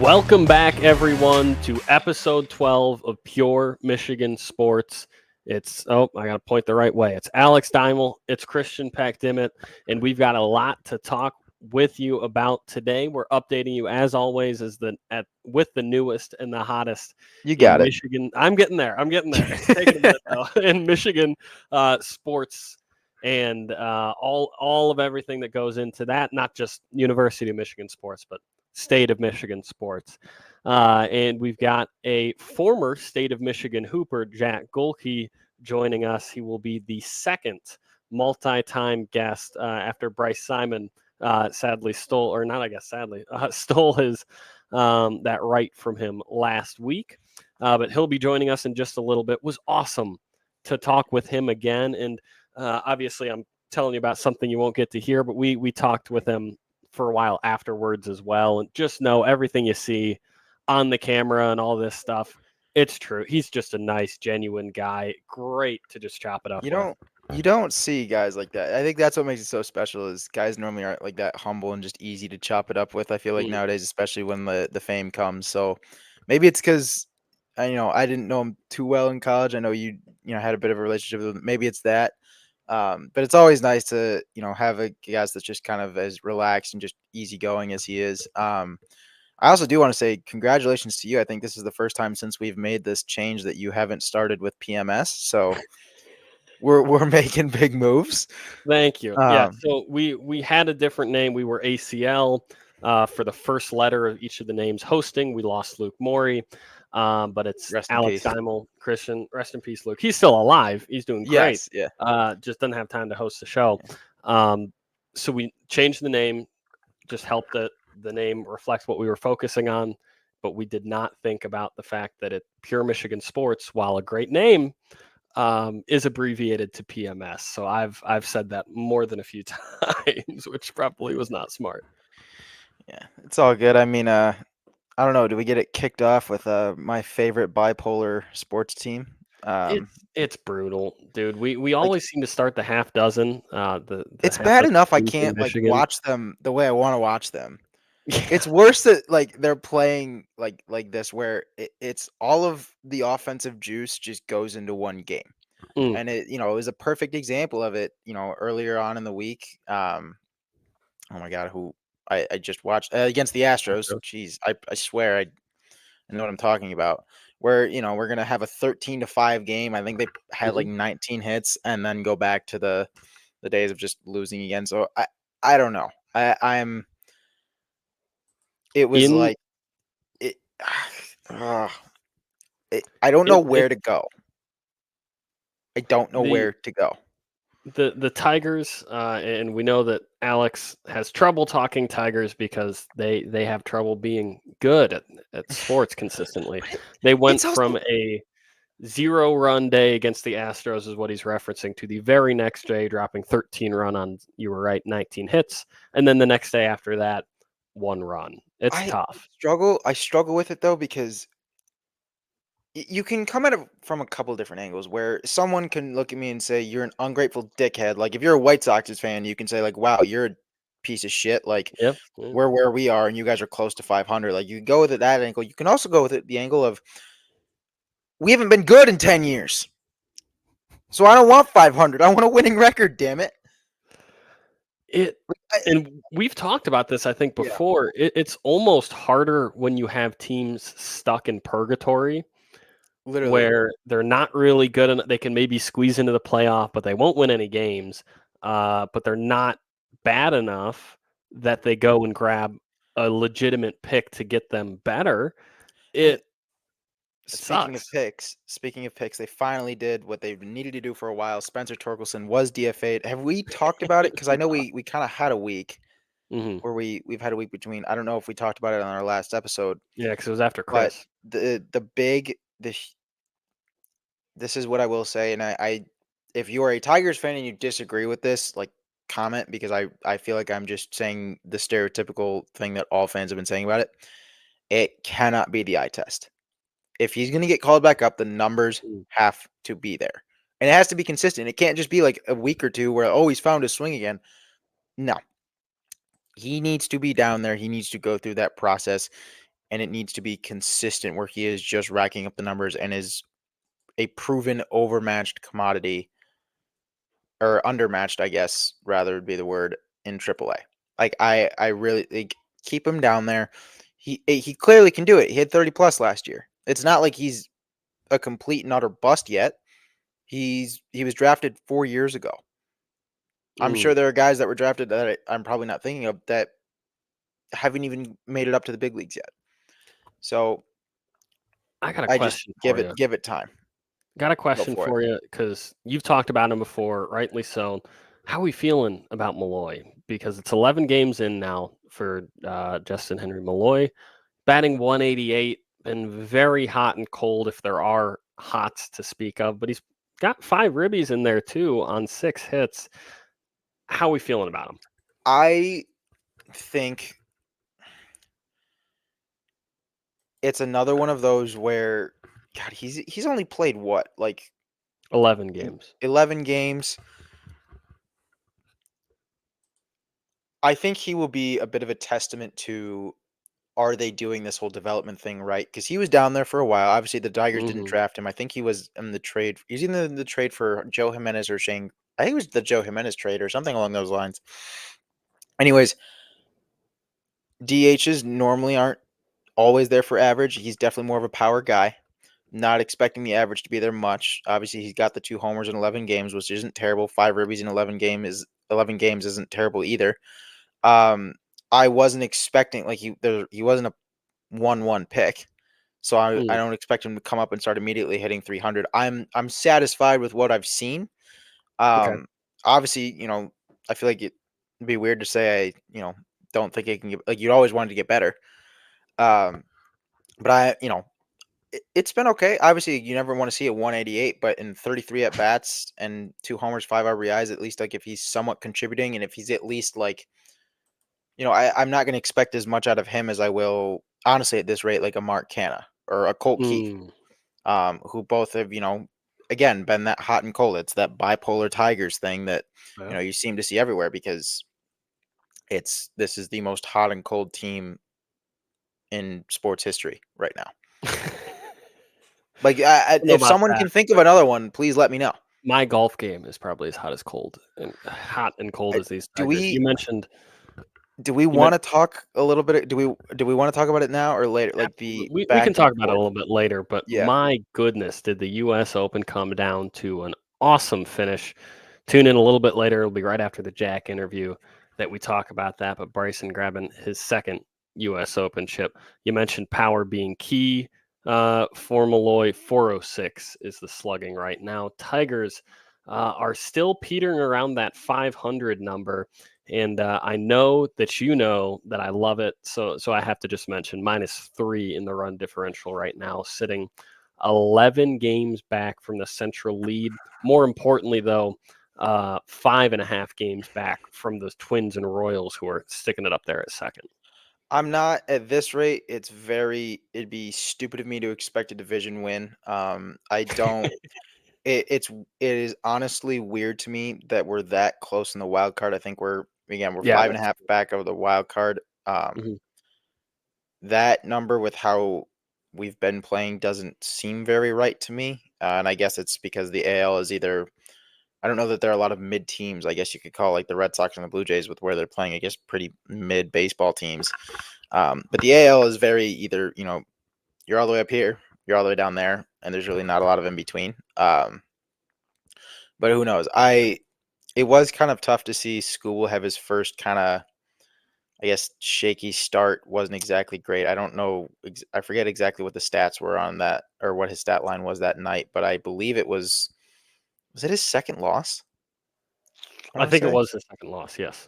Welcome back, everyone, to episode 12 of Pure Michigan Sports. I got to point the right way. It's Alex Deimel, it's Christian Peck-Dimit, and we've got a lot to talk with you about today. We're updating you, as always, with the newest and the hottest You got in it. Michigan. I'm getting there. It's taking a minute, though, in Michigan sports and all of everything that goes into that, not just University of Michigan sports, but State of Michigan sports. And we've got a former State of Michigan hooper, Jack Gohlke, joining us. He will be the second multi-time guest after Bryce Simon sadly stole his that right from him last week. But he'll be joining us in just a little bit. It was awesome to talk with him again. And obviously, I'm telling you about something you won't get to hear, but we talked with him for a while afterwards as well. And just know everything you see on the camera and all this stuff, it's true. He's just a nice, genuine guy. Great to just chop it up with. You don't see guys like that. I think that's what makes it so special is guys normally aren't like that humble and just easy to chop it up with. I feel like nowadays, especially when the fame comes. So maybe it's because I didn't know him too well in college. I know you had a bit of a relationship with him. Maybe it's that. But it's always nice to have a guy that's just kind of as relaxed and just easygoing as he is. I also do want to say congratulations to you. I think this is the first time since we've made this change that you haven't started with PMS. So we're making big moves. Thank you. Yeah. So we had a different name. We were ACL for the first letter of each of the names hosting. We lost Luke Morey. But it's Rest in Alex peace. Deimel, Christian. Rest in peace, Luke. He's still alive. He's doing great. Yes, yeah. Just doesn't have time to host the show. So we changed the name, just helped the name reflect what we were focusing on. But we did not think about the fact that Pure Michigan Sports, while a great name, is abbreviated to PMS. So I've said that more than a few times, which probably was not smart. Yeah, it's all good. I mean, I don't know. Do we get it kicked off with my favorite bipolar sports team? It's brutal, dude. We always seem to start the half dozen. It's half bad dozen enough I teams in can't Michigan. watch them the way I want to watch them. It's worse that they're playing like this where it's all of the offensive juice just goes into one game. And it was a perfect example of it, earlier on in the week. Oh my God, who I just watched against the Astros. Jeez, I swear I know what I'm talking about. Where, we're going to have a 13-5 game. I think they had like 19 hits and then go back to the days of just losing again. So I don't know. It was like it, I don't know where to go. I don't know where to go. The Tigers, and we know that Alex has trouble talking Tigers because they have trouble being good at sports consistently. They went from a 0-run day against the Astros is what he's referencing to the very next day dropping 13 run on, you were right, 19 hits, and then the next day after that 1 run. It's tough. I struggle with it though because you can come at it from a couple different angles where someone can look at me and say you're an ungrateful dickhead. Like if you're a White Sox fan, you can say like, wow, you're a piece of shit. Like Yep. we're where we are and you guys are close to 500. Like you can go with it that angle. You can also go with it the angle of we haven't been good in 10 years. So I don't want 500. I want a winning record, damn it. And we've talked about this, I think, before. Yeah. It's almost harder when you have teams stuck in purgatory. Literally. Where they're not really good and they can maybe squeeze into the playoff, but they won't win any games. But they're not bad enough that they go and grab a legitimate pick to get them better. Speaking of picks, they finally did what they've needed to do for a while. Spencer Torkelson was DFA'd. Have we talked about it? Because I know we kind of had a week where we've had a week between. I don't know if we talked about it on our last episode. Yeah, because it was after Chris. But this is what I will say, and I if you are a Tigers fan and you disagree with this, like comment because I feel like I'm just saying the stereotypical thing that all fans have been saying about it. It cannot be the eye test. If he's going to get called back up, the numbers have to be there. And it has to be consistent. It can't just be like a week or two where, he's found his swing again. No. He needs to be down there. He needs to go through that process. and it needs to be consistent where he is just racking up the numbers and is a proven overmatched commodity, or undermatched, I guess, rather would be the word, in AAA. Like I really like, keep him down there. He clearly can do it. He had 30 plus last year. It's not like he's a complete and utter bust yet. He was drafted 4 years ago. I'm Mm. sure there are guys that were drafted that I'm probably not thinking of that haven't even made it up to the big leagues yet. So I got a I just question for you. give it time. Got a Go question for it. for you because you've talked about him before, rightly so. How are we feeling about Malloy? Because it's 11 games in now for Justin Henry Malloy, batting 188, been very hot and cold if there are hots to speak of, but he's got 5 ribbies in there too on 6 hits. How are we feeling about him? I think it's another one of those where, God, he's only played what, like 11 games. 11 games. I think he will be a bit of a testament to, are they doing this whole development thing right? Because he was down there for a while. Obviously, the Tigers didn't Hmm. draft him. I think he was in the trade. He's either in the trade for Joe Jimenez or Shane. I think it was the Joe Jimenez trade or something along those lines. Anyways, DHs normally aren't always there for average. He's definitely more of a power guy. Not expecting the average to be there much. Obviously, he's got the 2 homers in 11 games, which isn't terrible. 5 ribbies in 11 games isn't terrible either. Um, I wasn't expecting, like, he wasn't a 1-1 pick. So I Mm. don't expect him to come up and start immediately hitting 300. I'm satisfied with what I've seen. Okay. Um, Obviously, I feel like it'd be weird to say don't think it can get, like, you always wanted to get better. Um, but it's been okay. Obviously, you never want to see a 188, but in 33 at bats and 2 homers, 5 RBIs, at least, like, if he's somewhat contributing and if he's at least, like, I'm not going to expect as much out of him as I will, honestly, at this rate, like a Mark Canna or a Colt Keith, Mm. who both have, again, been that hot and cold. It's that bipolar Tigers thing that, Yeah. you seem to see everywhere, because this is the most hot and cold team in sports history right now. Like, I don't know if about someone that, can think of but another one, please let me know. my golf game is probably as hot and cold Uh, as these Do Tigers. we do we You want meant to talk a little bit? Do we want to talk about it now or later? Like the we can back and talk about it a forth. little bit later, but Yeah. my goodness, did the US Open come down to an awesome finish. Tune in a little bit later. It'll be right after the Jack interview that we talk about that. But Bryson grabbing his second US Open chip. You mentioned power being key for Malloy. 406 is the slugging right now. Tigers are still petering around that 500 number. And I know that you know that I love it, so I have to just mention -3 in the run differential right now, sitting 11 games back from the central lead. More importantly, though, 5.5 games back from the Twins and Royals, who are sticking it up there at second. I'm not at this rate. It'd be stupid of me to expect a division win. I don't. It is honestly weird to me that we're that close in the wild card. I think we're Yeah, five and a that's half back of the wild card. mhm. That number with how we've been playing doesn't seem very right to me. And I guess it's because the AL is either, I don't know that there are a lot of mid teams. I guess you could call, like, the Red Sox and the Blue Jays, with where they're playing, I guess, pretty mid baseball teams. But the AL is very either, you're all the way up here, you're all the way down there, and there's really not a lot of in between. But who knows? It was kind of tough to see School have his first kind of, I guess, shaky start. Wasn't exactly great. I don't know. I forget exactly what the stats were on that, or what his stat line was that night, but I believe it was it his second loss? I I want to think it say. was his second loss. Yes,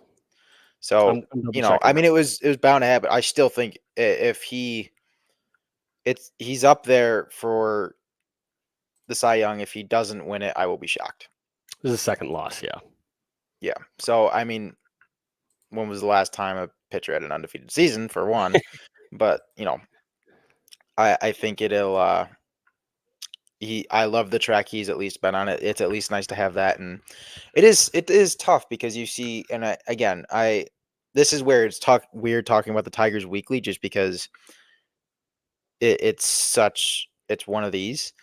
So, I'm double checking I now. mean, it was bound to happen. I still think if he's up there for the Cy Young. If he doesn't win it, I will be shocked. This is his second loss. Yeah. Yeah. So, I mean, when was the last time a pitcher had an undefeated season, for one? But, I think it'll I love the track he's at least been on. It. It's at least nice to have that, and it is tough because you see, and again, this is where it's weird talking about the Tigers weekly, just because it's one of these,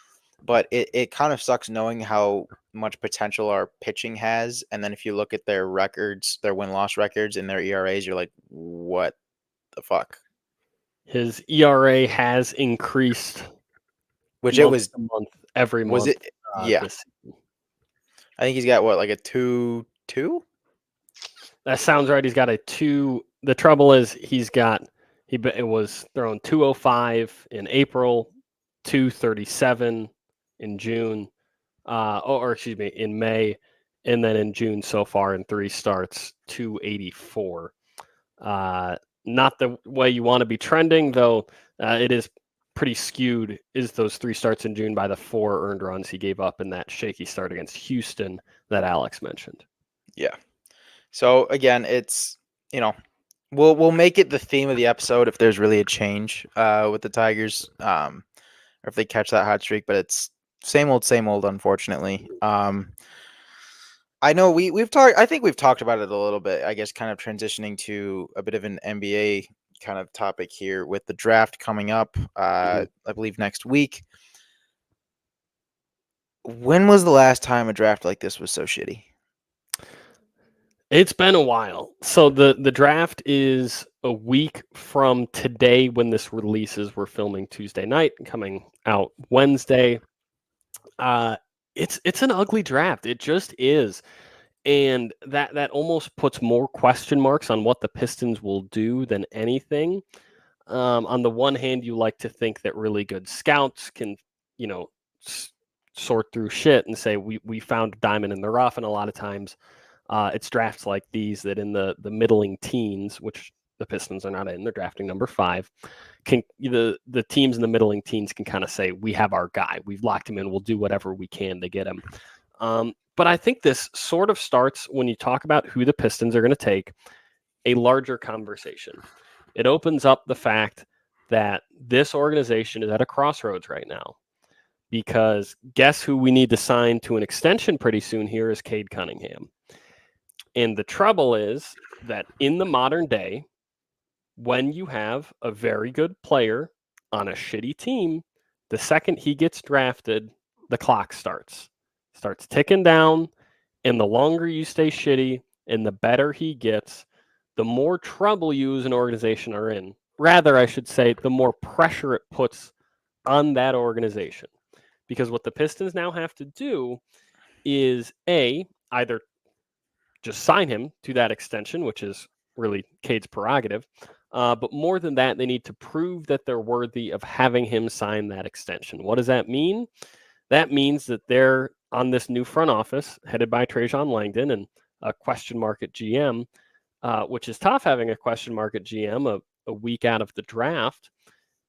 but it kind of sucks knowing how much potential our pitching has. And then if you look at their records, their win-loss records and their ERAs, you're like, what the fuck? His ERA has increased Which it month was to month, every was month it? Yeah, this season. I think he's got what, like a 2.2. That sounds right. He's got a 2. The trouble is it was thrown 205 in April, 237 in June, or excuse me, in May, and then in June so far in 3 starts, 284. Not the way you want to be trending, though. It is pretty skewed. Is those 3 starts in June by the 4 earned runs he gave up in that shaky start against Houston that Alex mentioned. Yeah. So again, it's, we'll make it the theme of the episode if there's really a change with the Tigers, or if they catch that hot streak. But it's same old, unfortunately. I know we've talked. I think we've talked about it a little bit. I guess kind of transitioning to a bit of an NBA kind of topic here with the draft coming up. I believe next week. When was the last time a draft like this was so shitty? It's been a while. So the draft is a week from today when this releases. We're filming Tuesday night, coming out Wednesday. It's an ugly draft. It just is. And that almost puts more question marks on what the Pistons will do than anything. On the one hand, you like to think that really good scouts can, sort through shit and say we found a diamond in the rough, and a lot of times it's drafts like these that in the middling teens, which the Pistons are not in, they're drafting number 5. The teams in the middling teens can kind of say we have our guy, we've locked him in, we'll do whatever we can to get him. But I think this sort of starts when you talk about who the Pistons are going to take a larger conversation. It opens up the fact that this organization is at a crossroads right now, because guess who we need to sign to an extension pretty soon here is Cade Cunningham. And the trouble is that in the modern day, when you have a very good player on a shitty team, the second he gets drafted, the clock starts ticking down. And the longer you stay shitty and the better he gets, the more trouble you as an organization are in. Rather, I should say, the more pressure it puts on that organization. Because what the Pistons now have to do is either just sign him to that extension, which is really Cade's prerogative. But more than that, they need to prove that they're worthy of having him sign that extension. What does that mean? That means that they're on this new front office headed by Trajan Langdon and a question mark at GM, which is tough having a question mark at GM a week out of the draft.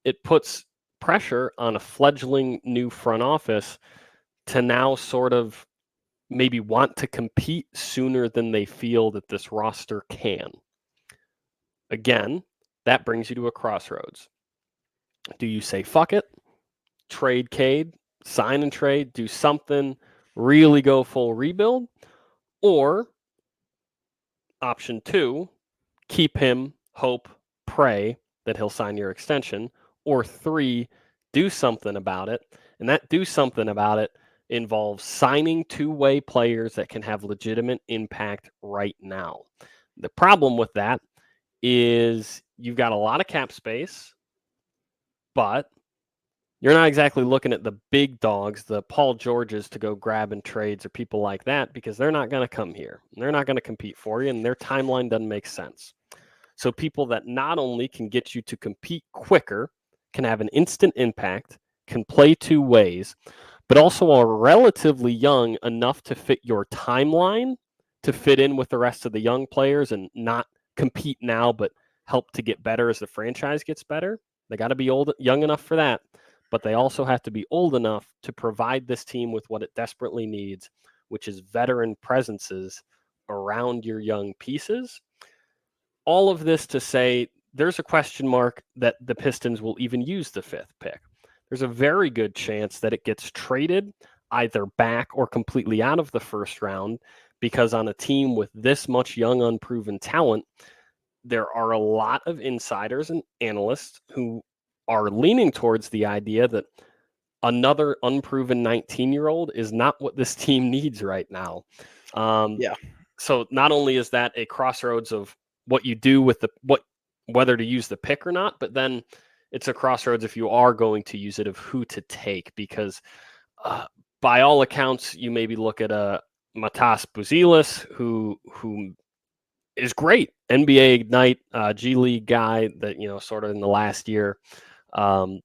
It puts pressure on a fledgling new front office to now sort of maybe want to compete sooner than they feel that this roster can. Again, that brings you to a crossroads. Do you say, fuck it, trade Cade, sign and trade, do something, really go full rebuild? Or option 2, keep him, hope, pray that he'll sign your extension? Or 3, do something about it. And that do something about it involves signing 2-way players that can have legitimate impact right now. The problem with that is you've got a lot of cap space, but you're not exactly looking at the big dogs, the Paul Georges, to go grab in trades or people like that, because they're not going to come here. They're not going to compete for you, and their timeline doesn't make sense. So people that not only can get you to compete quicker, can have an instant impact, can play 2 ways, but also are relatively young enough to fit your timeline, to fit in with the rest of the young players and not compete now, but help to get better as the franchise gets better. They got to be young enough for that, but they also have to be old enough to provide this team with what it desperately needs, which is veteran presences around your young pieces. All of this to say there's a question mark that the Pistons will even use the 5th pick. There's a very good chance that it gets traded either back or completely out of the first round, because on a team with this much young, unproven talent, there are a lot of insiders and analysts who are leaning towards the idea that another unproven 19-year-old is not what this team needs right now. Yeah. So not only is that a crossroads of what you do with whether to use the pick or not, but then it's a crossroads if you are going to use it of who to take, because by all accounts, you maybe look at a Matas Buzelis, who is great, NBA Ignite G League guy that sort of in the last year um,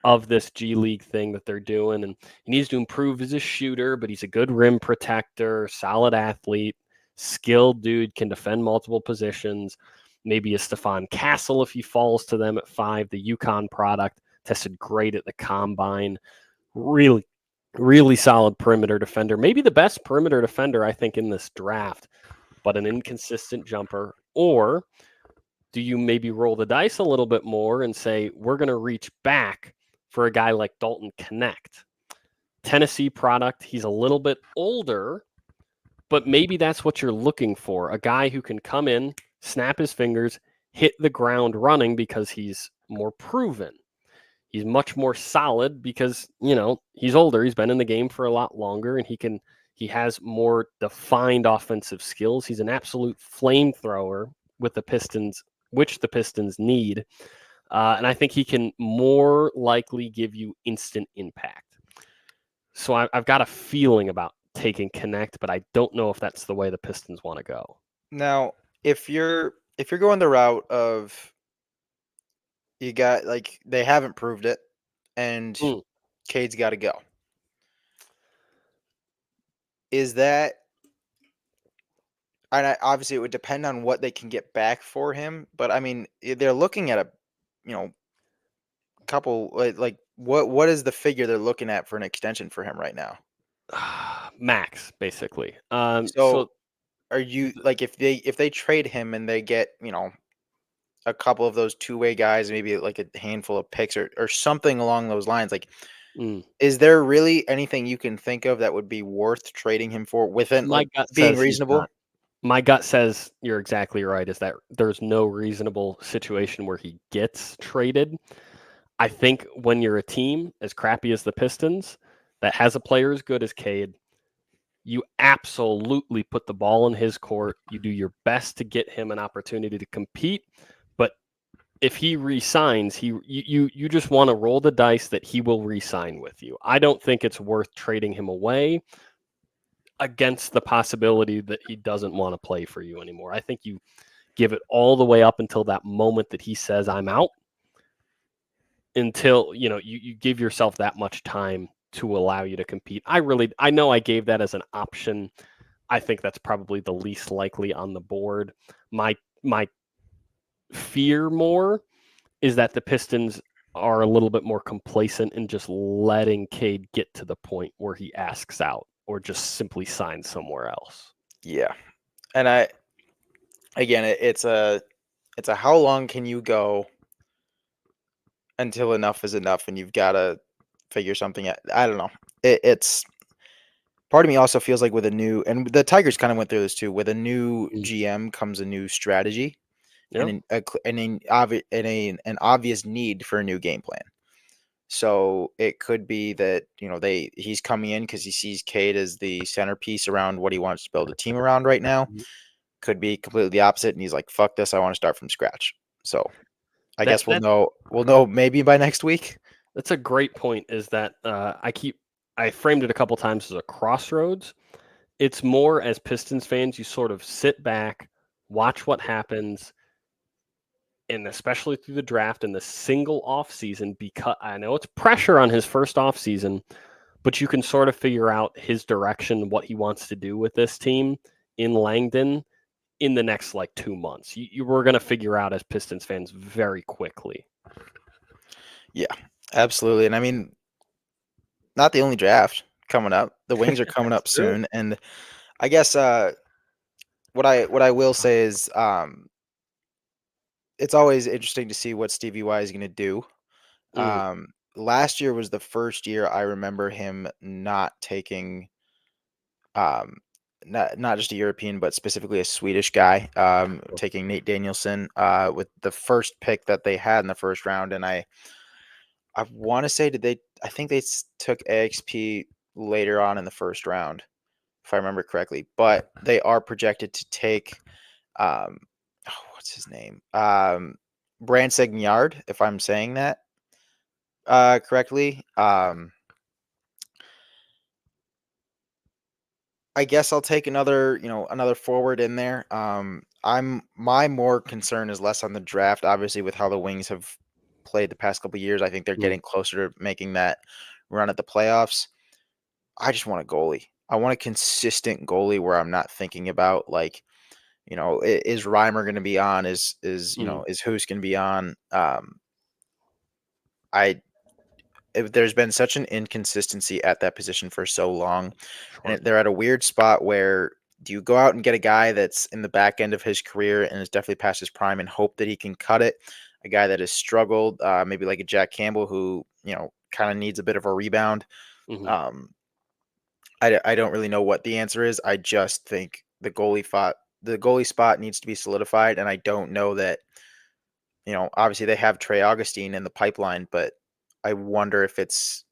of this G League thing that they're doing, and he needs to improve as a shooter, but he's a good rim protector, solid athlete, skilled dude, can defend multiple positions. Maybe a Stephon Castle if he falls to them at 5. The UConn product tested great at the combine. Really, really solid perimeter defender. Maybe the best perimeter defender, I think, in this draft, but an inconsistent jumper. Or do you maybe roll the dice a little bit more and say, we're going to reach back for a guy like Dalton Connect? Tennessee product. He's a little bit older, but maybe that's what you're looking for. A guy who can come in, snap his fingers, hit the ground running because he's more proven. He's much more solid because, he's older. He's been in the game for a lot longer, and he has more defined offensive skills. He's an absolute flamethrower with the Pistons, which the Pistons need. And I think he can more likely give you instant impact. So I've got a feeling about taking Connect, but I don't know if that's the way the Pistons want to go. Now, if you're going the route of you got they haven't proved it, and Cade's got to go, is that? And obviously, it would depend on what they can get back for him. But I mean, they're looking at a, couple what is the figure they're looking at for an extension for him right now? Max, basically. So are you if they trade him and they get a couple of those two-way guys, maybe like a handful of picks or something along those lines, is there really anything you can think of that would be worth trading him for within my gut being says he's reasonable? not. My gut says you're exactly right, is that there's no reasonable situation where he gets traded. I think when you're a team as crappy as the Pistons that has a player as good as Cade, you absolutely put the ball in his court. You do your best to get him an opportunity to compete. But if he resigns, you just want to roll the dice that he will resign with you. I don't think it's worth trading him away against the possibility that he doesn't want to play for you anymore. I think you give it all the way up until that moment that he says, I'm out, until you give yourself that much time to allow you to compete. I know I gave that as an option. I think that's probably the least likely on the board. My fear more is that the Pistons are a little bit more complacent in just letting Cade get to the point where he asks out or just simply signs somewhere else. Yeah. And it's a how long can you go until enough is enough and you've got to figure something out. I don't know. It's part of me also feels like with a new, and the Tigers kind of went through this too, with a new GM comes a new strategy and an obvious need for a new game plan. So it could be that, he's coming in because he sees Cade as the centerpiece around what he wants to build a team around right now. Could be completely the opposite. And he's like, fuck this. I want to start from scratch. So I guess we'll know maybe by next week. That's a great point, is that I framed it a couple times as a crossroads. It's more, as Pistons fans, you sort of sit back, watch what happens, and especially through the draft and the single off season, because I know it's pressure on his first off season, but you can sort of figure out his direction, what he wants to do with this team in Langdon in the next 2 months. You were going to figure out as Pistons fans very quickly. Yeah, absolutely. And I mean, not the only draft coming up. The Wings are coming up soon, and I guess what I will say is it's always interesting to see what Stevie Y is going to do. Last year was the first year I remember him not taking not just a European, but specifically a Swedish guy, taking Nate Danielson with the first pick that they had in the first round, and I I want to say I think they took AXP later on in the first round, if I remember correctly. But they are projected to take, what's his name? Brand Segnard, if I'm saying that correctly. I guess I'll take another forward in there. My more concern is less on the draft, obviously, with how the Wings have played the past couple of years. I think they're getting closer to making that run at the playoffs. I just want a goalie. I want a consistent goalie where I'm not thinking about like, is Reimer going to be on? Is Hoos going to be on? There's been such an inconsistency at that position for so long, and they're at a weird spot where do you go out and get a guy that's in the back end of his career and is definitely past his prime and hope that he can cut it? A guy that has struggled, maybe like a Jack Campbell who, kind of needs a bit of a rebound. I don't really know what the answer is. I just think the goalie spot needs to be solidified, and I don't know that, obviously they have Trey Augustine in the pipeline, but I wonder if it's,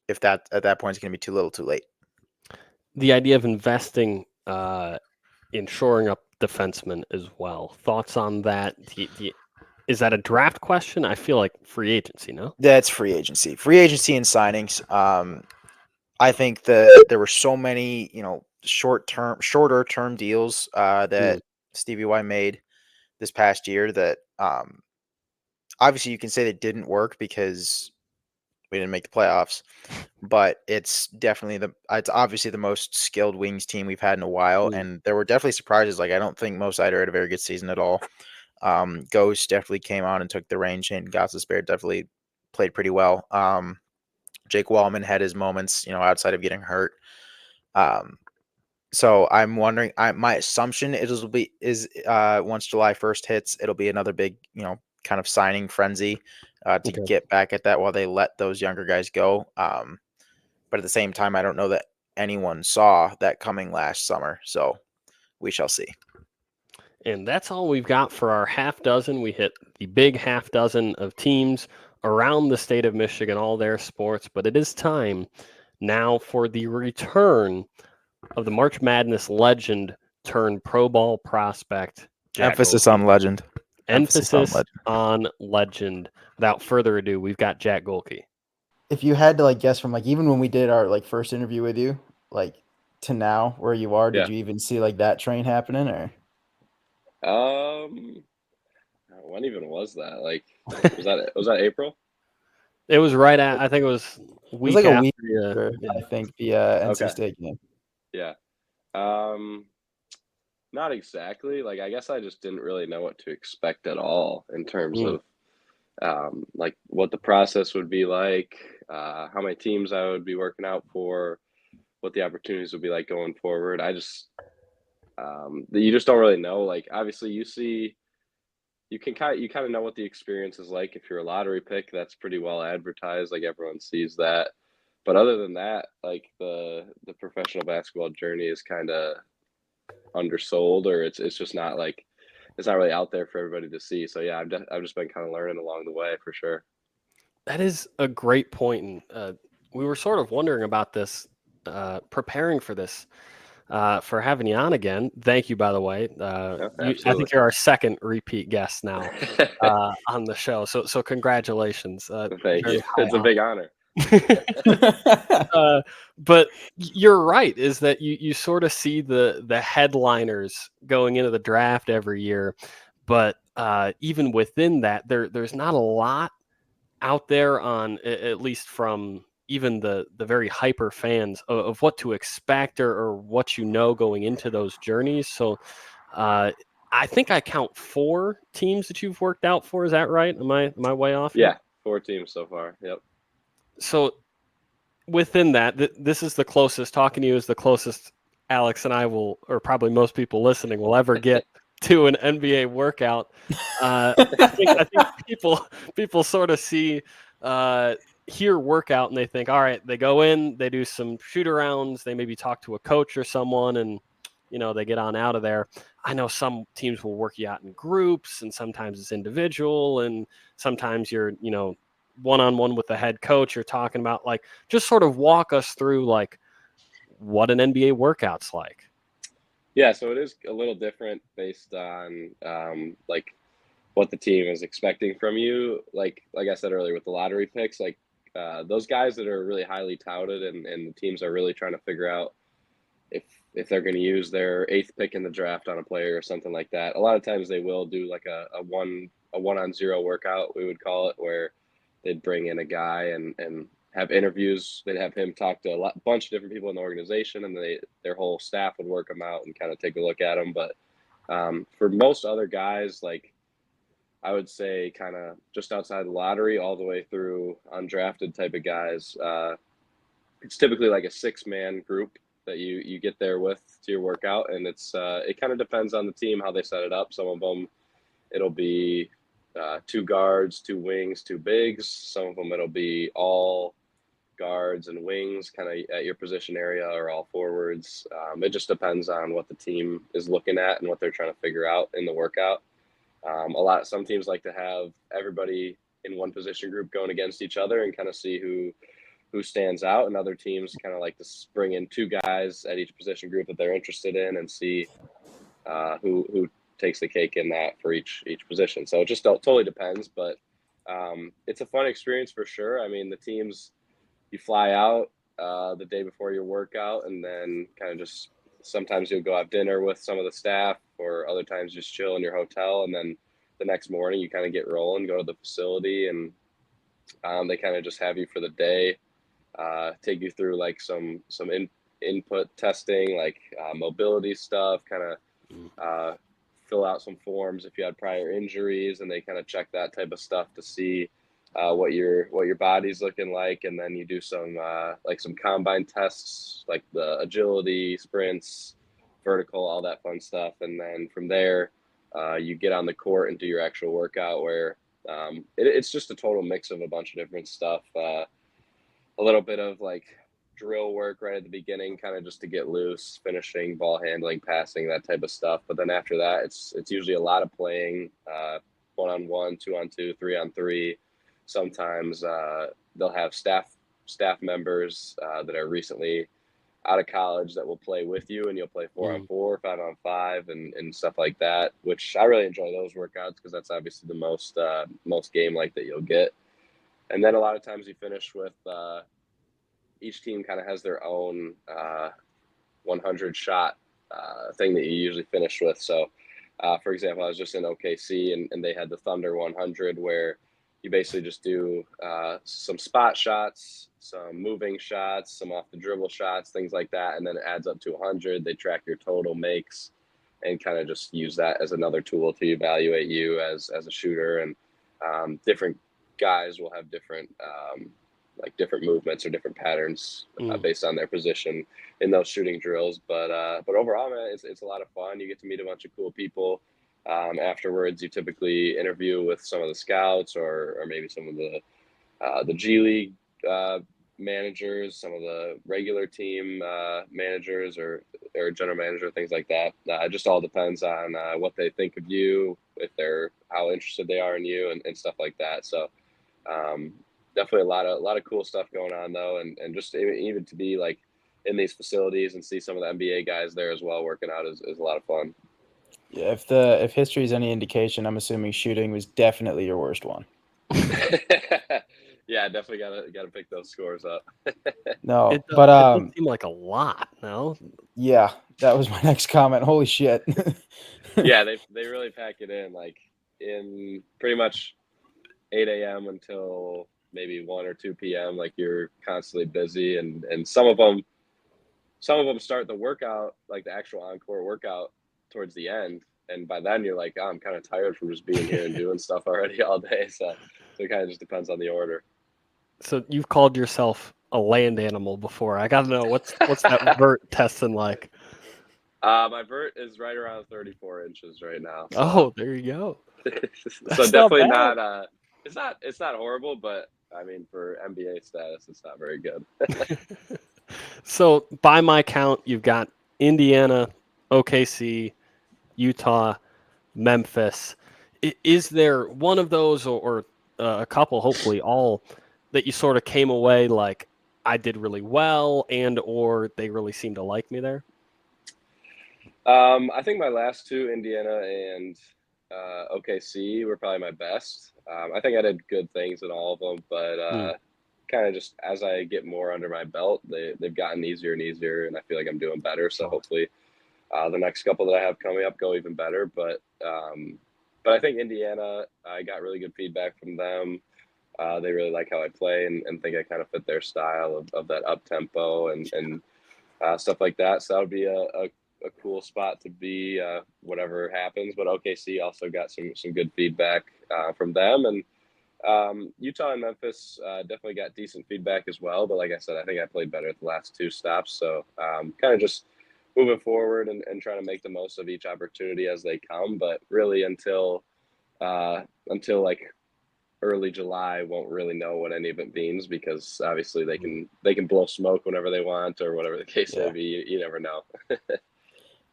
if that at that point is going to be too little too late. The idea of investing in shoring up defensemen as well. Thoughts on that? Is that a draft question? I feel like free agency, no? That's free agency. Free agency and signings. I think that there were so many, shorter term deals that Stevie Y made this past year that obviously you can say that didn't work because we didn't make the playoffs, but it's obviously the most skilled Wings team we've had in a while. And there were definitely surprises. Like, I don't think Mo Seider had a very good season at all. Ghost definitely came on and took the reins. Shane Gostisbehere definitely played pretty well. Jake Wallman had his moments, outside of getting hurt. So I'm wondering, my assumption is once July 1st hits, it'll be another big, kind of signing frenzy to get back at that while they let those younger guys go. But at the same time, I don't know that anyone saw that coming last summer. So we shall see. And that's all we've got for our half dozen. We hit the big half dozen of teams around the state of Michigan, all their sports. But it is time now for the return of the March Madness legend turned pro ball prospect. Emphasis on legend. Emphasis on legend. Without further ado, we've got Jack Gohlke. If you had to guess from even when we did our first interview with you, to now where you are, did you even see that train happening or? When even was that? Was that April? It was right at, I think it was a week after. I think the NC State game. Yeah. Not exactly. I guess I just didn't really know what to expect at all in terms of what the process would be like, how many teams I would be working out for, what the opportunities would be like going forward. I just you just don't really know. Obviously you kind of know what the experience is like. If you're a lottery pick, that's pretty well advertised. Everyone sees that. But other than that, the professional basketball journey is kind of undersold, or it's just not it's not really out there for everybody to see. So yeah, I've just been kind of learning along the way for sure. That is a great point. And we were sort of wondering about this, preparing for this, for having you on again. Thank you, by the way. I think you're our second repeat guest now on the show. So congratulations. Thank you. It's a big honor. But you're right, is that you sort of see the headliners going into the draft every year, but even within that, there's not a lot out there on, at least from even the very hyper fans, of what to expect or what going into those journeys. So I think I count 4 teams that you've worked out for. Is that right? Am I way off here? Yeah, 4 teams so far. Yep. So within that, this is the closest, talking to you is the closest Alex and I will, or probably most people listening, will ever get to an NBA workout. I think people sort of hear workout and they think, all right, they go in, they do some shoot arounds, they maybe talk to a coach or someone, and they get on out of there. I know some teams will work you out in groups, and sometimes it's individual, and sometimes you're one-on-one with the head coach, you're talking about, like, just sort of walk us through like what an NBA workout's like. Yeah, so it is a little different based on like what the team is expecting from you. Like I said earlier with the lottery picks, like those guys that are really highly touted and the teams are really trying to figure out if they're going to use their 8th pick in the draft on a player or something like that. A lot of times they will do like a 1-on-0 workout, we would call it, where they'd bring in a guy and have interviews. They'd have him talk to a bunch of different people in the organization, and their whole staff would work them out and kind of take a look at them. But for most other guys, like I would say kind of just outside the lottery all the way through undrafted type of guys, it's typically like a 6-man group that you get there with to your workout. And it kind of depends on the team, how they set it up. Some of them, it'll be 2 guards, 2 wings, 2 bigs. Some of them, it'll be all guards and wings kind of at your position area, or all forwards. It just depends on what the team is looking at and what they're trying to figure out in the workout. Some teams like to have everybody in one position group going against each other and kind of see who stands out, and other teams kind of like to bring in 2 guys at each position group that they're interested in and see who takes the cake in that for each position. So it just totally depends, but it's a fun experience for sure. I mean, the teams, you fly out the day before your workout, and then kind of just sometimes you'll go have dinner with some of the staff, or other times just chill in your hotel, and then the next morning you kind of get rolling, go to the facility, and they kind of just have you for the day, take you through like some input testing, like mobility stuff, kind of fill out some forms if you had prior injuries, and they kind of check that type of stuff to see what your body's looking like. And then you do some combine tests, like the agility, sprints, vertical, all that fun stuff. And then from there, you get on the court and do your actual workout, where it's just a total mix of a bunch of different stuff. A little bit of like drill work right at the beginning, kind of just to get loose, finishing, ball handling, passing, that type of stuff. But then after that, it's usually a lot of playing, 1-on-1, 2-on-2, 3-on-3. Sometimes they'll have staff members that are recently out of college that will play with you, and you'll play 4-on-4, 5-on-5, and stuff like that, which I really enjoy those workouts, because that's obviously the most game like that you'll get. And then a lot of times you finish with each team kind of has their own 100 shot thing that you usually finish with. So for example, I was just in OKC, and they had the Thunder 100, where you basically just do some spot shots, some moving shots, some off the dribble shots, things like that. And then it adds up to 100. They track your total makes and kind of just use that as another tool to evaluate you as a shooter. And different guys will have different movements or different patterns based on their position in those shooting drills. But overall, man, it's a lot of fun. You get to meet a bunch of cool people. Afterwards, you typically interview with some of the scouts, or maybe some of the G League managers, some of the regular team managers, or general manager, things like that. It just all depends on what they think of you, how interested they are in you, and stuff like that. So definitely a lot of cool stuff going on though, and just even to be like in these facilities and see some of the NBA guys there as well working out is a lot of fun. Yeah, if history is any indication, I'm assuming shooting was definitely your worst one. Yeah, definitely gotta pick those scores up. No, It but doesn't seem like a lot, no? yeah, that was my next comment. Holy shit. Yeah, they really pack it in, like in pretty much 8 a.m. until maybe 1 or 2 p.m. Like you're constantly busy, and some of them start the workout, like the actual on-court workout, towards the end, and by then you're like, oh, I'm kind of tired from just being here and doing stuff already all day. So it kind of just depends on the order. So you've called yourself a land animal before. I gotta know what's that vert testing like? My vert is right around 34 inches right now. So. Oh, there you go. So definitely not. It's not horrible, but I mean, for NBA status, it's not very good. So by my count, you've got Indiana, OKC, Utah, Memphis. Is there one of those, or a couple, hopefully all, that you sort of came away like I did really well, and or they really seemed to like me there? I think my last two, Indiana and OKC, were probably my best. I think I did good things in all of them, but Mm. kind of just as I get more under my belt, they've gotten easier and easier, and I feel like I'm doing better. So hopefully, the next couple that I have coming up go even better. But I think Indiana, I got really good feedback from them. They really like how I play and think I kind of fit their style of that up tempo and stuff like that. So that would be a cool spot to be, whatever happens. But OKC also got some good feedback from them, and Utah and Memphis definitely got decent feedback as well. But like I said, I think I played better at the last two stops. So kind of just moving forward and trying to make the most of each opportunity as they come. But really until like early July, won't really know what any of it means, because obviously they can blow smoke whenever they want, or whatever the case may be. You never know.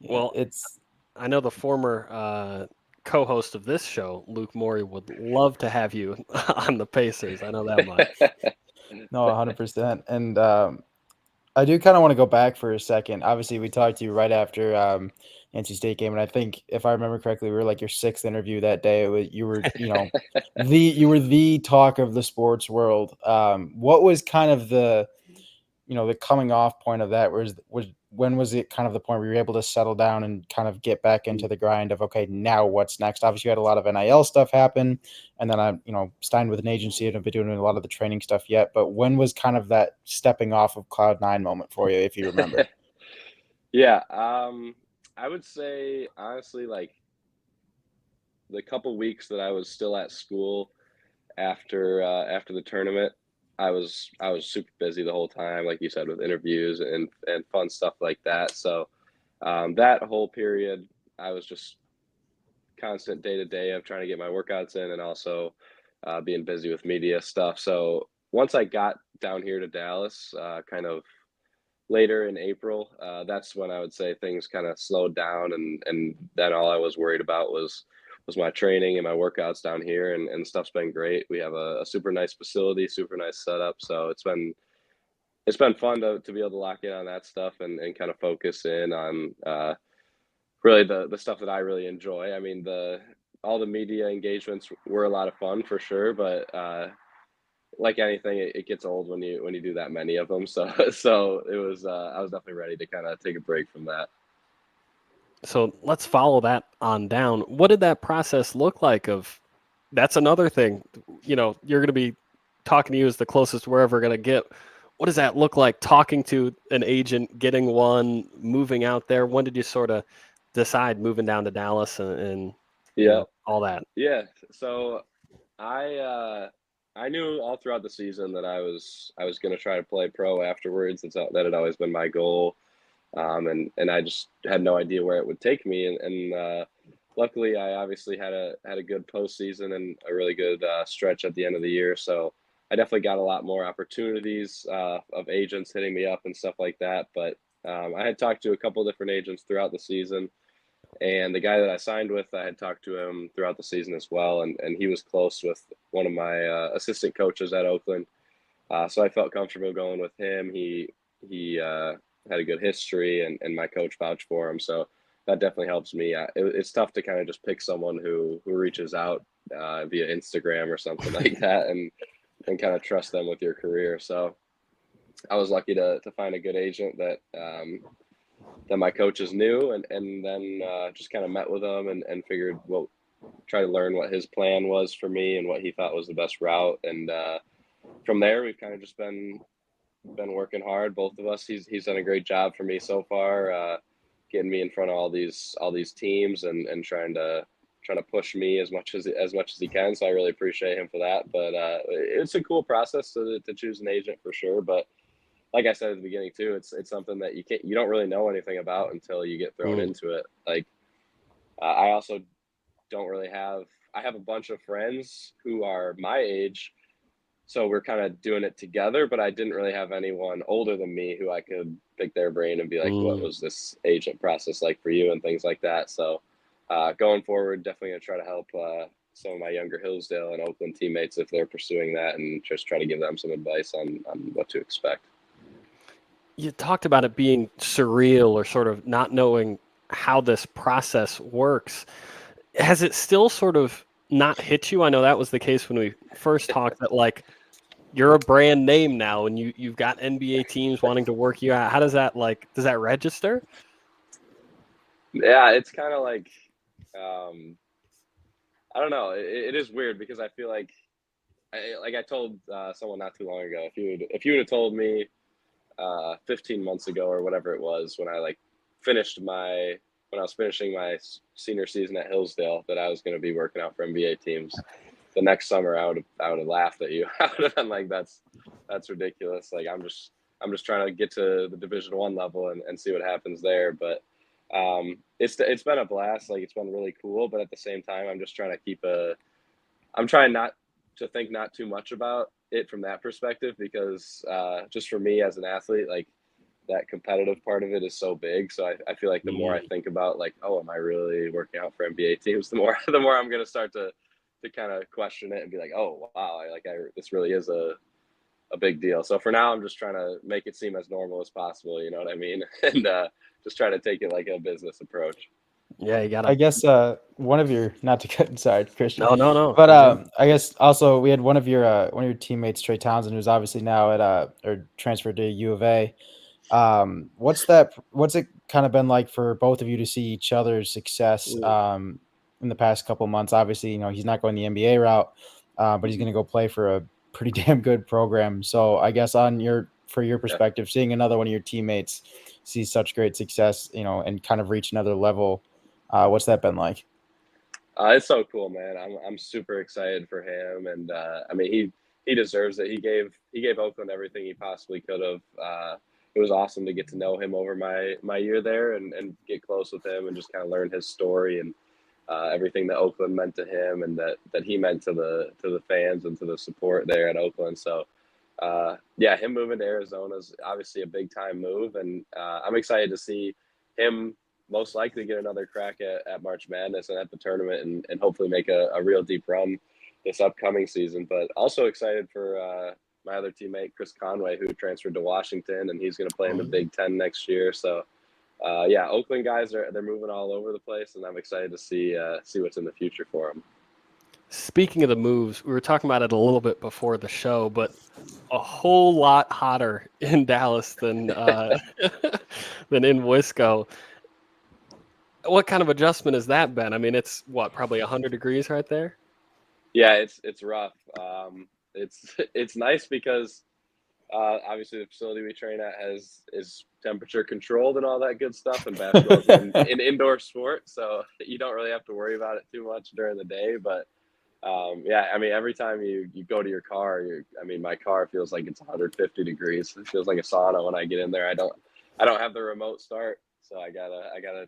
Well, It's I know the former co-host of this show, Luke Morey, would love to have you on the Pacers. I know that much. no 100%. And I do kind of want to go back for a second. Obviously, we talked to you right after NC State game, and I think if I remember correctly, we were like your sixth interview that day. You were, you were the talk of the sports world. What was kind of the coming off point of that? Was when was it kind of the point where you were able to settle down and kind of get back into the grind of, okay, now what's next? Obviously, you had a lot of NIL stuff happen, and then I signed with an agency and have been doing a lot of the training stuff yet. But when was kind of that stepping off of cloud nine moment for you, if you remember? Yeah, I would say honestly, like the couple weeks that I was still at school after the tournament, I was super busy the whole time, like you said, with interviews and fun stuff like that. So that whole period, I was just constant day to day of trying to get my workouts in, and also being busy with media stuff. So once I got down here to Dallas, kind of later in April, that's when I would say things kind of slowed down, and then all I was worried about was my training and my workouts down here, and stuff's been great. We have a super nice facility, super nice setup, so it's been fun to be able to lock in on that stuff and kind of focus in on really the stuff that I really enjoy. I mean, the all the media engagements were a lot of fun for sure, but like anything, it gets old when you do that many of them. So so it was I was definitely ready to kind of take a break from that. So let's follow that on down. What did that process look like? That's another thing. You're going to be talking to you as the closest we're ever going to get. What does that look like, talking to an agent, getting one, moving out there? When did you sort of decide moving down to Dallas and Yeah, all that? yeah. So I knew all throughout the season that I was going to try to play pro afterwards. That had always been my goal. And I just had no idea where it would take me. And luckily, I obviously had a good postseason and a really good stretch at the end of the year. So I definitely got a lot more opportunities of agents hitting me up and stuff like that. But I had talked to a couple different agents throughout the season, and the guy that I signed with, I had talked to him throughout the season as well, and he was close with one of my assistant coaches at Oakland. So I felt comfortable going with him. He had a good history, and my coach vouched for him. So that definitely helps me. It's tough to kind of just pick someone who reaches out via Instagram or something like that, and kind of trust them with your career. So I was lucky to find a good agent that my coaches knew, and then just kind of met with him and figured, well, try to learn what his plan was for me and what he thought was the best route. And from there, we've kind of just been working hard, both of us. He's done a great job for me so far, getting me in front of all these teams and trying to push me as much as he can. So I really appreciate him for that. But it's a cool process to choose an agent for sure. But like I said at the beginning too, it's something that you don't really know anything about until you get thrown into it. Like I also don't really have I have a bunch of friends who are my age, so we're kind of doing it together, but I didn't really have anyone older than me who I could pick their brain and be like, what was this agent process like for you and things like that. So going forward, definitely gonna try to some of my younger Hillsdale and Oakland teammates if they're pursuing that, and just try to give them some advice on what to expect. You talked about it being surreal or sort of not knowing how this process works. Has it still sort of not hit you? I know that was the case when we first talked, that like you're a brand name now and you've got NBA teams wanting to work you out. How does that does that register? Yeah, it's kind of like, I don't know. It is weird because I feel like, I told someone not too long ago, if you would have told me 15 months ago or whatever it was when I when I was finishing my senior season at Hillsdale that I was going to be working out for NBA teams the next summer, I would have laughed at you. I would have been like, that's ridiculous. Like I'm just trying to get to the Division I level and see what happens there. But it's been a blast. Like it's been really cool. But at the same time, I'm trying not to think not too much about it from that perspective, because just for me as an athlete, like that competitive part of it is so big. So I feel like the more I think about like, oh, am I really working out for NBA teams? The more I'm going to start to kind of question it and be like, oh, wow, this really is a big deal. So for now, I'm just trying to make it seem as normal as possible. You know what I mean? And just try to take it like a business approach. Yeah, you got I to. guess one of your, not to cut inside, Christian. No. But I guess also we had one of your teammates, Trey Townsend, who's obviously now at or transferred to U of A. What's it kind of been like for both of you to see each other's success in the past couple months? Obviously, he's not going the NBA route, but he's going to go play for a pretty damn good program. So I guess for your perspective, seeing another one of your teammates see such great success, and kind of reach another level, what's that been like? It's so cool, man. I'm super excited for him, and I mean he deserves it. He gave Oakland everything he possibly could have. It was awesome to get to know him over my year there and get close with him and just kind of learn his story and everything that Oakland meant to him and that he meant to the fans and to the support there at Oakland. So him moving to Arizona is obviously a big time move, and I'm excited to see him most likely get another crack at March Madness and at the tournament and hopefully make a real deep run this upcoming season. But also excited for my other teammate, Chris Conway, who transferred to Washington, and he's going to play in the Big Ten next year. So Oakland guys they're moving all over the place, and I'm excited to see what's in the future for them. Speaking of the moves, we were talking about it a little bit before the show, but a whole lot hotter in Dallas than than in Wisco. What kind of adjustment has that been? I mean, it's probably 100 degrees right there? Yeah, it's rough. It's nice because obviously the facility we train at is temperature controlled and all that good stuff, and basketball is an indoor sport, so you don't really have to worry about it too much during the day. But I mean, every time you go to your car, my car feels like it's 150 degrees. It feels like a sauna when I get in there. I don't have the remote start, so I gotta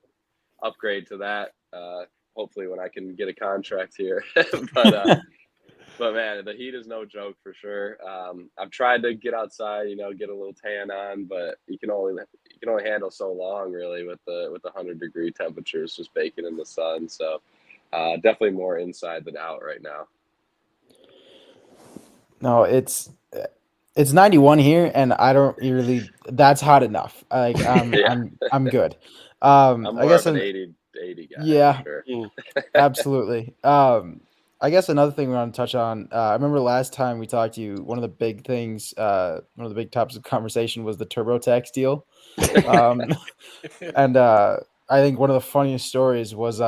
upgrade to that. Hopefully when I can get a contract here. But man, the heat is no joke for sure. I've tried to get outside, get a little tan on, but you can only handle so long really with the 100-degree temperatures just baking in the sun. So definitely more inside than out right now. No, it's 91 here, and I don't really. That's hot enough. Like I'm good. I'm more I guess of an 80 guy. Yeah, Sure. absolutely. I guess another thing we want to touch on. I remember last time we talked to you, one of the big things, one of the big topics of conversation was the TurboTax deal. And I think one of the funniest stories was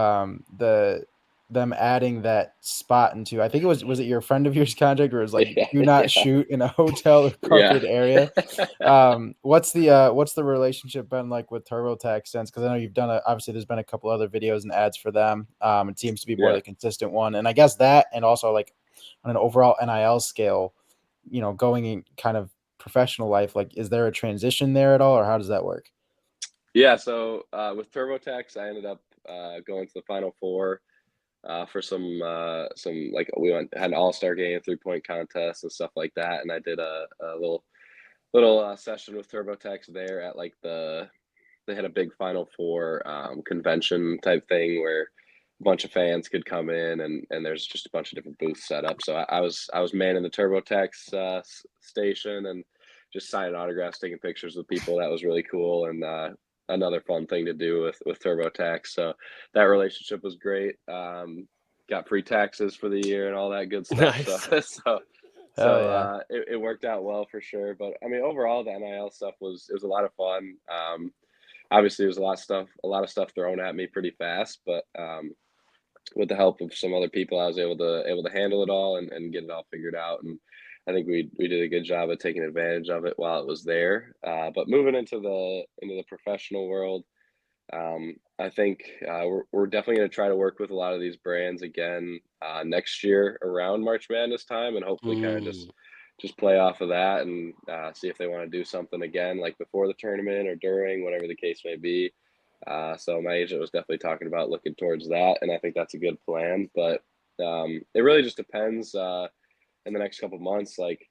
them adding that spot into, I think was it your friend of yours contract, where it was like do not shoot in a hotel or carpeted area. What's the relationship been like with TurboTax since? Because I know you've done obviously there's been a couple other videos and ads for them. It seems to be more the consistent one, and I guess that, and also like on an overall NIL scale, going in kind of professional life, like is there a transition there at all, or how does that work? Yeah, so with TurboTax, I ended up going to the Final Four for some like had an all-star game, 3-point contest and stuff like that, and I did a little session with TurboTax there at like they had a big Final Four convention type thing where bunch of fans could come in, and there's just a bunch of different booths set up. So I was manning the TurboTax station and just signing autographs, taking pictures with people. That was really cool, and another fun thing to do with TurboTax. So that relationship was great. Got free taxes for the year and all that good stuff. Nice. So it worked out well for sure. But I mean, overall, the NIL stuff was a lot of fun. Obviously, there was a lot of stuff thrown at me pretty fast, but with the help of some other people, I was able to handle it all and get it all figured out. And I think we did a good job of taking advantage of it while it was there. But moving into the professional world, I think we're definitely going to try to work with a lot of these brands again next year around March Madness time, and hopefully kind of just play off of that and see if they want to do something again, like before the tournament or during, whatever the case may be. So my agent was definitely talking about looking towards that, and I think that's a good plan. But it really just depends in the next couple of months, like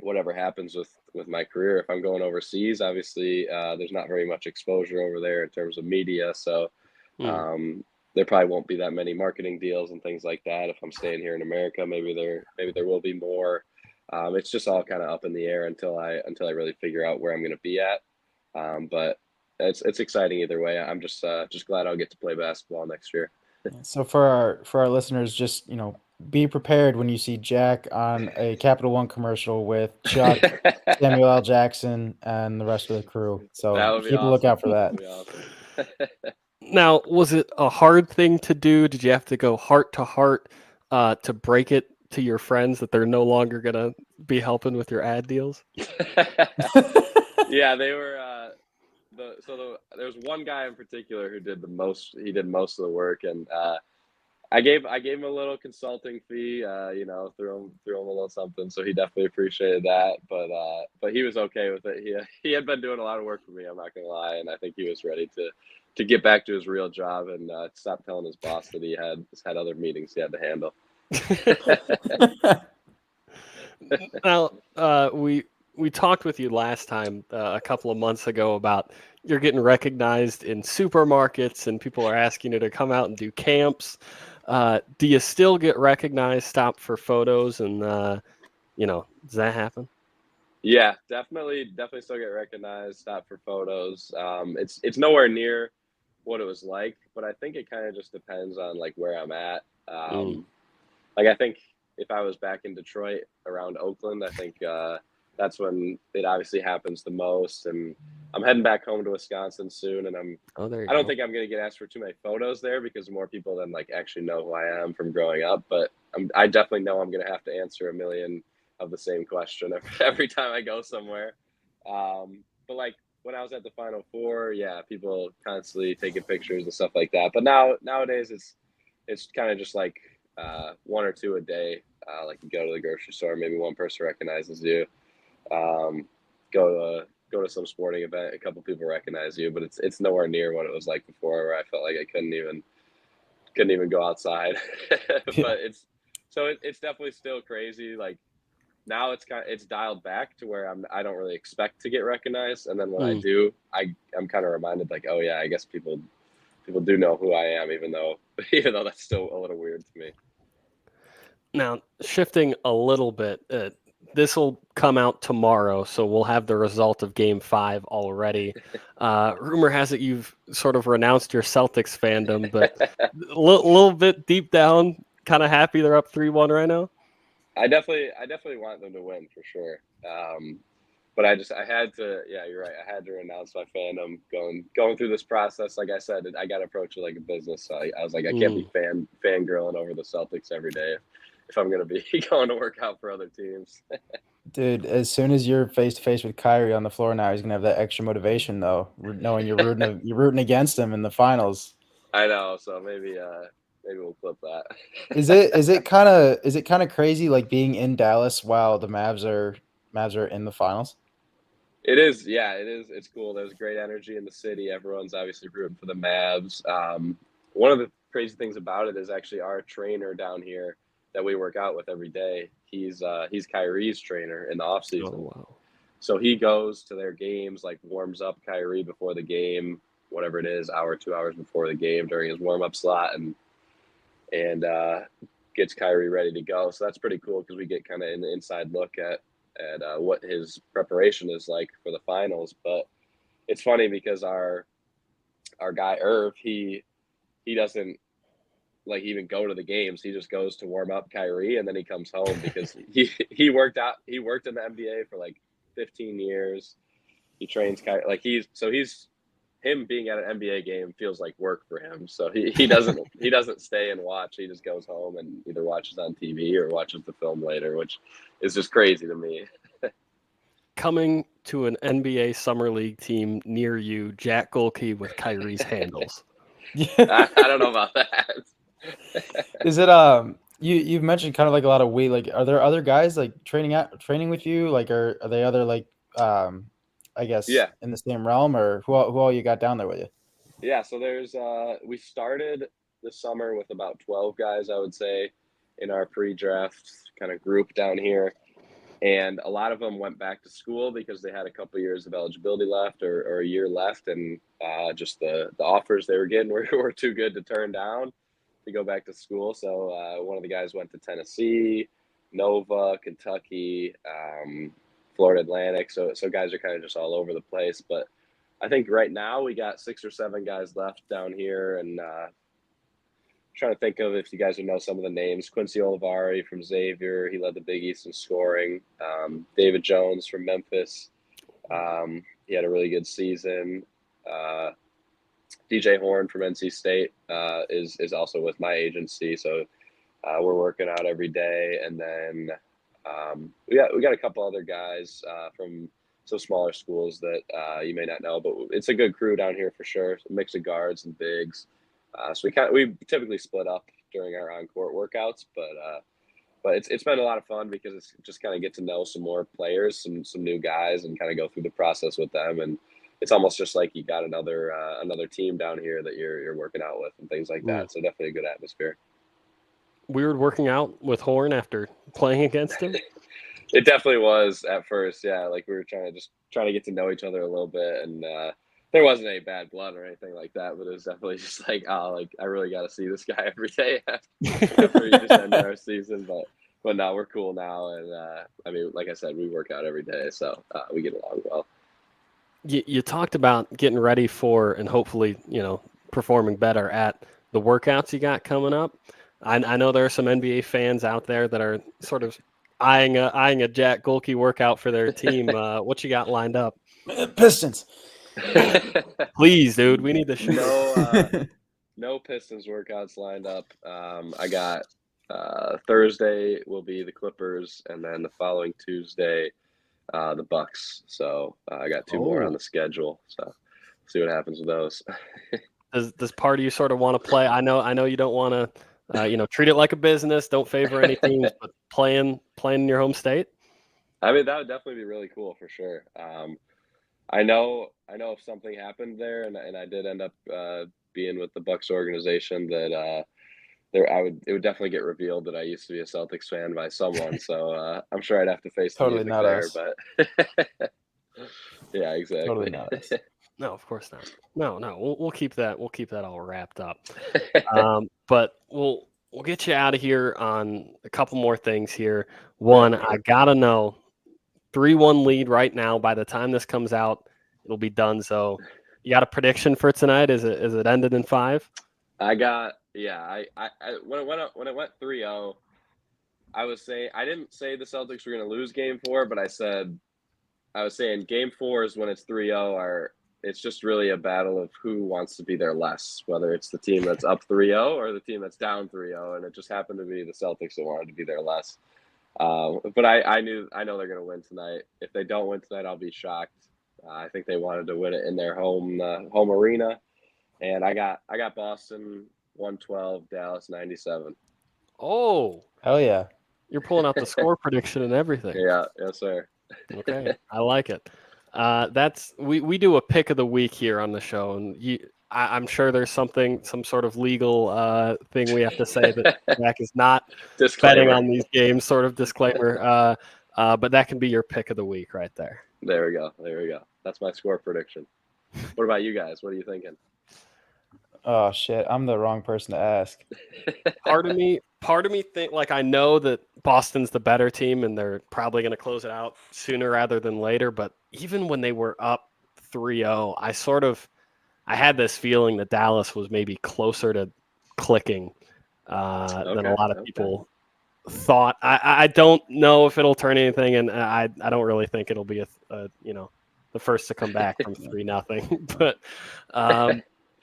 whatever happens with my career. If I'm going overseas, obviously there's not very much exposure over there in terms of media, so there probably won't be that many marketing deals and things like that. If I'm staying here in America, maybe there will be more. It's just all kind of up in the air until I really figure out where I'm going to be at. But it's exciting either way. I'm just glad I'll get to play basketball next year. So for our listeners, just be prepared when you see Jack on a Capital One commercial with Chuck, Samuel L. Jackson, and the rest of the crew. So That would be keep a lookout for that. That would be awesome. Now, was it a hard thing to do? Did you have to go heart to heart to break it to your friends that they're no longer going to be helping with your ad deals? Yeah, they were. There's one guy in particular who did the most. He did most of the work, and I gave him a little consulting fee. Threw him a little something, so he definitely appreciated that. But he was okay with it. He had been doing a lot of work for me. I'm not gonna lie, and I think he was ready to get back to his real job and stop telling his boss that he had other meetings he had to handle. Now, we talked with you last time a couple of months ago about you're getting recognized in supermarkets and people are asking you to come out and do camps. Do you still get recognized, stop for photos, and does that happen? Yeah, definitely still get recognized, stop for photos. It's nowhere near what it was like, but I think it kind of just depends on like where I'm at. Like I think if I was back in Detroit around Oakland, I think that's when it obviously happens the most. And I'm heading back home to Wisconsin soon, and I don't think I'm going to get asked for too many photos there because more people than like actually know who I am from growing up. But I definitely know I'm going to have to answer a million of the same question every time I go somewhere. But like when I was at the Final Four, yeah, people constantly taking pictures and stuff like that. But nowadays it's kind of just like one or two a day. Like you go to the grocery store, maybe one person recognizes you. Go to some sporting event, a couple people recognize you, but it's nowhere near what it was like before, where I felt like I couldn't even go outside. But it's definitely still crazy. Like now it's dialed back to where I don't really expect to get recognized, and then when I do, I'm kind of reminded like, oh yeah, I guess people do know who I am, even though that's still a little weird to me. Now, shifting a little bit, this will come out tomorrow, so we'll have the result of Game 5 already. Rumor has it you've sort of renounced your Celtics fandom, but a little bit deep down, kind of happy they're up 3-1 right now? I definitely want them to win for sure. But I had to, yeah, you're right. I had to renounce my fandom going through this process. Like I said, I got to approach it like a business. So I was like, I can't be fangirling over the Celtics every day if I'm going to be going to work out for other teams. Dude, as soon as you're face to face with Kyrie on the floor now, he's gonna have that extra motivation though, knowing you're rooting against him in the finals. I know, so maybe we'll flip that. Is it kind of crazy like being in Dallas while the Mavs are in the finals? It is, yeah, it is. It's cool. There's great energy in the city. Everyone's obviously rooting for the Mavs. One of the crazy things about it is actually our trainer down here that we work out with every day. He's Kyrie's trainer in the off season. Oh, wow. So he goes to their games, like warms up Kyrie before the game, whatever it is, hour, 2 hours before the game during his warm-up slot, and gets Kyrie ready to go. So that's pretty cool because we get kind of an inside look at what his preparation is like for the finals. But it's funny because our guy Irv, he doesn't like even go to the games. He just goes to warm up Kyrie, and then he comes home because he worked in the NBA for like 15 years. He trains Kyrie, like him being at an NBA game feels like work for him. So he doesn't stay and watch. He just goes home and either watches on TV or watches the film later, which is just crazy to me. Coming to an NBA Summer League team near you, Jack Gohlke with Kyrie's handles. I don't know about that. Is it you've mentioned kind of like a lot of weight, like are there other guys like training with you, like are they other like I guess in the same realm, or who all you got down there with you? Yeah, so there's we started the summer with about 12 guys, I would say, in our pre-draft kind of group down here, and a lot of them went back to school because they had a couple years of eligibility left or a year left, and just the offers they were getting were too good to turn down to go back to school. So one of the guys went to Tennessee, Nova, Kentucky, Florida Atlantic. So guys are kind of just all over the place. But I think right now we got 6 or 7 guys left down here. And trying to think of if you guys would know some of the names. Quincy Olivari from Xavier. He led the Big East in scoring. David Jones from Memphis. He had a really good season. DJ Horn from NC State is also with my agency, so we're working out every day. And then we got a couple other guys from some smaller schools that you may not know, but it's a good crew down here for sure. A mix of guards and bigs. So we typically split up during our on-court workouts, but it's been a lot of fun because it's just kind of get to know some more players, some new guys, and kind of go through the process with them. And it's almost just like you got another team down here that you're working out with and things like that. So definitely a good atmosphere. Weird working out with Horn after playing against him. It definitely was at first. Yeah. Like we were trying to get to know each other a little bit, and there wasn't any bad blood or anything like that, but it was definitely just like, I really got to see this guy every day after we just ended our season. But now we're cool now. And I mean, like I said, we work out every day, so we get along well. You talked about getting ready for and hopefully, performing better at the workouts you got coming up. I know there are some NBA fans out there that are sort of eyeing a Jack Gohlke workout for their team. What you got lined up? Pistons. Please, dude, we need to shoot. No Pistons workouts lined up. I got Thursday will be the Clippers, and then the following Tuesday the Bucks. So I got 2 more on the schedule. So see what happens with those. Does part of you sort of want to play? I know you don't want to, treat it like a business. Don't favor any teams, but playing in your home state. I mean, that would definitely be really cool for sure. I know if something happened there, and I did end up being with the Bucks organization, that it would definitely get revealed that I used to be a Celtics fan by someone. So I'm sure I'd have to face totally the not there, us. But yeah, exactly. Totally not us. No, of course not. No, we'll keep that. We'll keep that all wrapped up. But we'll get you out of here on a couple more things here. One, I gotta know, 3-1 lead right now. By the time this comes out, it'll be done. So, you got a prediction for tonight? Is it ended in 5? I when it went 3-0, I was saying, I didn't say the Celtics were going to lose game 4, but I was saying game 4 is when it's 3-0, it's just really a battle of who wants to be there less, whether it's the team that's up 3-0 or the team that's down 3-0, and it just happened to be the Celtics that wanted to be there less. But I know they're going to win tonight. If they don't win tonight, I'll be shocked. I think they wanted to win it in their home arena. And I got Boston 112, Dallas 97. Oh, hell yeah! You're pulling out the score prediction and everything. Yeah, yes sir. Okay, I like it. We do a pick of the week here on the show, and I'm sure there's some sort of legal thing we have to say that Jack is not betting on these games, sort of disclaimer. But that can be your pick of the week right there. There we go. That's my score prediction. What about you guys? What are you thinking? Oh shit, I'm the wrong person to ask. Part of me think like I know that Boston's the better team and they're probably going to close it out sooner rather than later. But even when they were up 3-0, I had this feeling that Dallas was maybe closer to clicking than a lot of people thought. I don't know if it'll turn anything, and I don't really think it'll be the first to come back from 3-0. But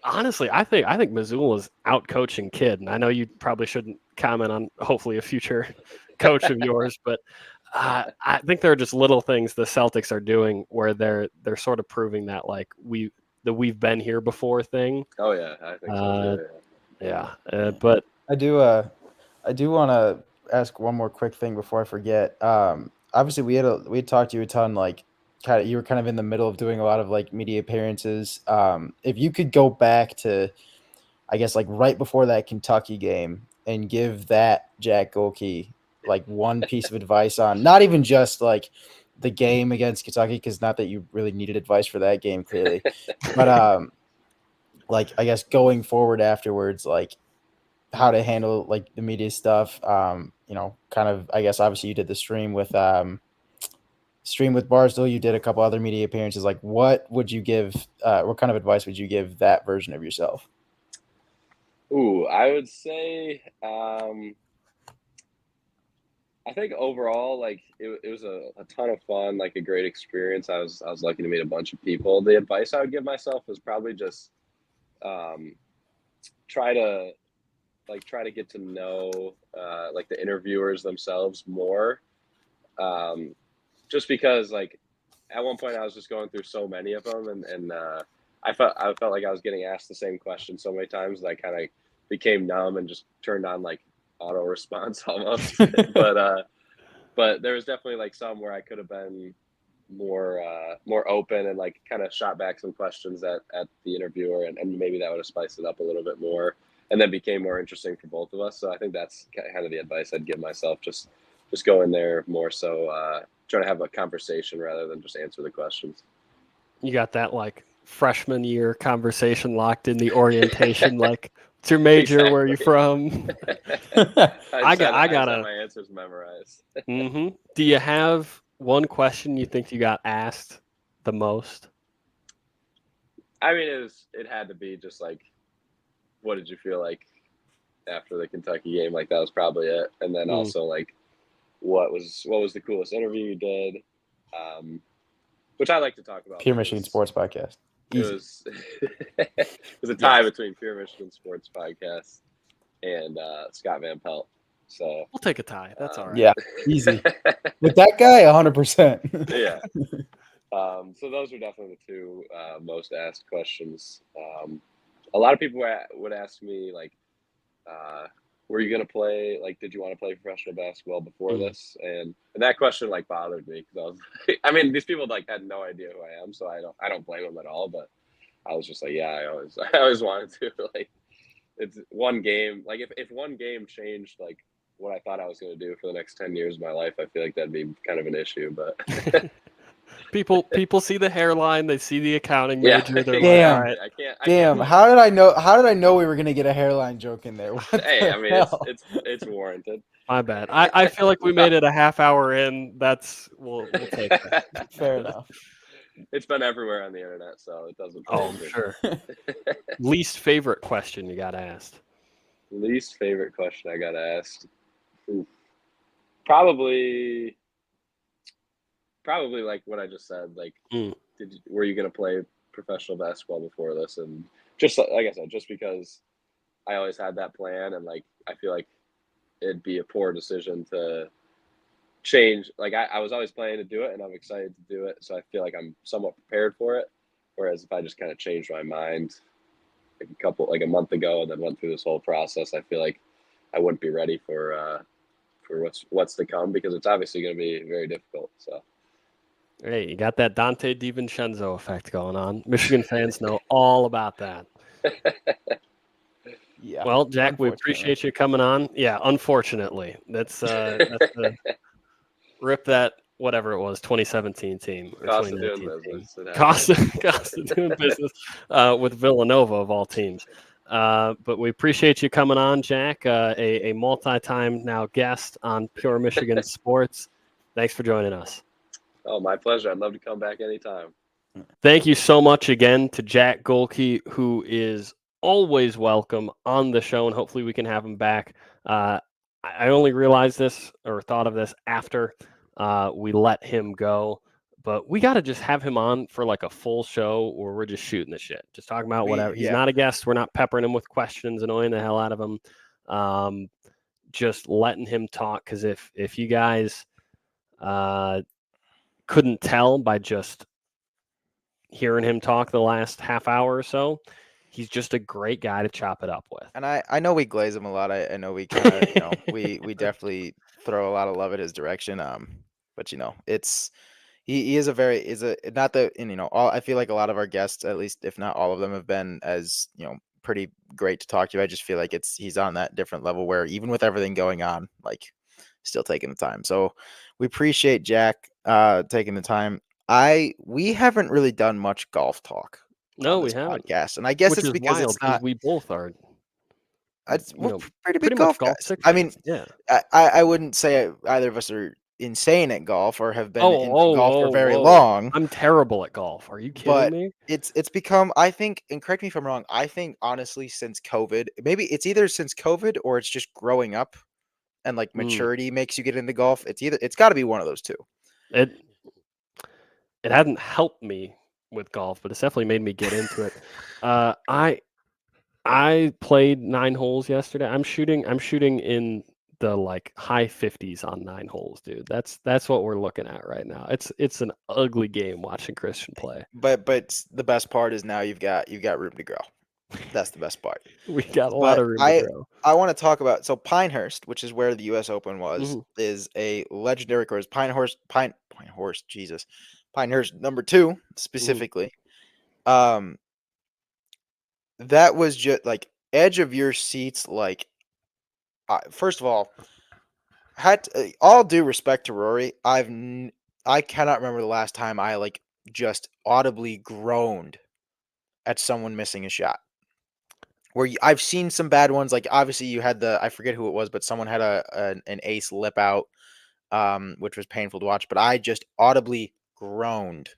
honestly, I think Missoula's out coaching Kidd, and I know you probably shouldn't comment on hopefully a future coach of yours, but I think there are just little things the Celtics are doing where they're sort of proving that like we've been here before thing. Oh yeah, I think so too. Yeah, but I do want to ask one more quick thing before I forget. Obviously we had talked to you a ton, like you were kind of in the middle of doing a lot of like media appearances. If you could go back to, I guess, like right before that Kentucky game and give that Jack Gohlke like one piece of advice on not even just like the game against Kentucky, because not that you really needed advice for that game clearly, but like I guess going forward afterwards, like how to handle like the media stuff. Kind of, I guess obviously you did the stream with Barstool. You did a couple other media appearances. Like what would you give, what kind of advice would you give that version of yourself? Ooh, I would say, I think overall, like it was a ton of fun, like a great experience. I was lucky to meet a bunch of people. The advice I would give myself was probably just try to get to know like the interviewers themselves more. Just because like at one point I was just going through so many of them, and I felt like I was getting asked the same question so many times that I kind of became numb and just turned on like auto response almost. But there was definitely like some where I could have been more open and like kind of shot back some questions at the interviewer, and maybe that would have spiced it up a little bit more and then became more interesting for both of us. So I think that's kind of the advice I'd give myself. Just go in there more so trying to have a conversation rather than just answer the questions. You got that like freshman year conversation locked in the orientation, like what's your major? Exactly. Where are you from? I got my answers memorized. Mm-hmm. Do you have one question you think you got asked the most? I mean, it had to be just like, what did you feel like after the Kentucky game? Like that was probably it. And then also like, what was the coolest interview you did? Which I like to talk about. Pure Michigan Sports Podcast. Easy. It was a tie between Pure Michigan Sports Podcast and Scott Van Pelt. So we'll take a tie. That's all right. Yeah, easy. With that guy, 100%. Yeah. So those are definitely the two most asked questions. A lot of people would ask me like, were you going to play, like, did you want to play professional basketball before this? And that question like bothered me because I was, I mean, these people like had no idea who I am, so I don't blame them at all. But I was just like, yeah, I always wanted to. Like, it's one game. Like if one game changed like what I thought I was going to do for the next 10 years of my life, I feel like that'd be kind of an issue. But people see the hairline, they see the accounting major. They're damn, like, all right. Damn, how did I know we were gonna get a hairline joke in there? Hey, I mean, it's warranted. My bad. I feel like we made it a half hour in. We'll take that. Fair enough. It's been everywhere on the internet, so it doesn't. Oh, sure. Least favorite question you got asked. Least favorite question I got asked. Ooh. Probably like what I just said. Like, were you going to play professional basketball before this? And just like I said, just because I always had that plan, and like I feel like it'd be a poor decision to change. Like I was always planning to do it, and I'm excited to do it. So I feel like I'm somewhat prepared for it. Whereas if I just kind of changed my mind like a month ago and then went through this whole process, I feel like I wouldn't be ready for what's to come, because it's obviously going to be very difficult. So. Hey, you got that Dante DiVincenzo effect going on. Michigan fans know all about that. Yeah. Well, Jack, we appreciate you coming on. Yeah, unfortunately, that's rip that whatever it was, 2017 team or Cost of 2019 doing team. business. Cost of doing business with Villanova of all teams. But we appreciate you coming on, Jack, a multi-time now guest on Pure Michigan Sports. Thanks for joining us. Oh, my pleasure. I'd love to come back anytime. Thank you so much again to Jack Gohlke, who is always welcome on the show, and hopefully we can have him back. I only realized this or thought of this after we let him go, but we got to just have him on for like a full show where we're just shooting the shit, just talking about whatever. He's not a guest. We're not peppering him with questions, annoying the hell out of him. Just letting him talk, because if you guys couldn't tell by just hearing him talk the last half hour or so, he's just a great guy to chop it up with. And I know we glaze him a lot. I know we kind of, we definitely throw a lot of love at his direction. But it's he is not that, and all, I feel like a lot of our guests, at least if not all of them, have been as pretty great to talk to. I just feel like he's on that different level where even with everything going on, like still taking the time. So we appreciate Jack taking the time. We haven't really done much golf talk. No, on we this haven't. podcast, and I guess Which it's is because wild, it's not. we both are. We're pretty big golf golf guys. sick I mean, fans, yeah. I wouldn't say either of us are insane at golf or have been in golf for very whoa. long. I'm terrible at golf. Are you kidding But me? it's become, I think, and correct me if I'm wrong, I think honestly since COVID, maybe it's either since COVID or it's just growing up and like maturity makes you get into golf. It's got to be one of those two. It hadn't helped me with golf, but it's definitely made me get into it. I played 9 holes yesterday. I'm shooting in the like high 50s on 9 holes, dude. That's what we're looking at right now. It's an ugly game watching Christian play. But the best part is now you've got room to grow. That's the best part. We got a lot of room to grow. I want to talk about, so Pinehurst, which is where the U.S. Open was, is a legendary course. Pinehurst, number 2 specifically. That was just like edge of your seats. Like, first of all, all due respect to Rory, I cannot remember the last time I like just audibly groaned at someone missing a shot. Where I've seen some bad ones, like obviously you had I forget who it was, but someone had an ace lip out, which was painful to watch. But I just audibly groaned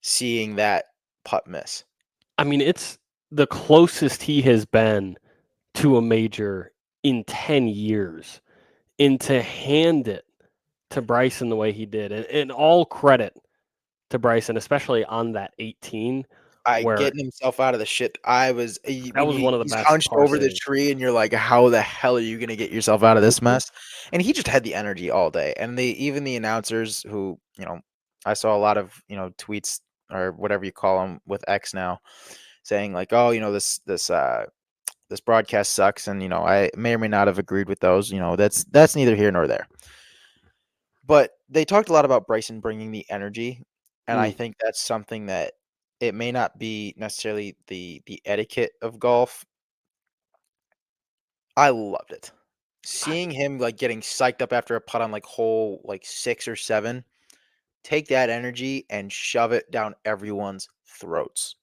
seeing that putt miss. I mean, it's the closest he has been to a major in 10 years, and to hand it to Bryson the way he did, and all credit to Bryson, especially on that 18. Getting himself out of the shit. That was one of the he's best hunched over the saves. tree, and you're like, how the hell are you going to get yourself out of this mess? And he just had the energy all day. And even the announcers who, I saw a lot of, tweets or whatever you call them with X now saying like, oh, this broadcast sucks. And, I may or may not have agreed with those, that's neither here nor there. But they talked a lot about Bryson bringing the energy. And I think that's something that, it may not be necessarily the etiquette of golf. I loved it. Seeing him like getting psyched up after a putt on like hole like 6 or 7, take that energy and shove it down everyone's throats.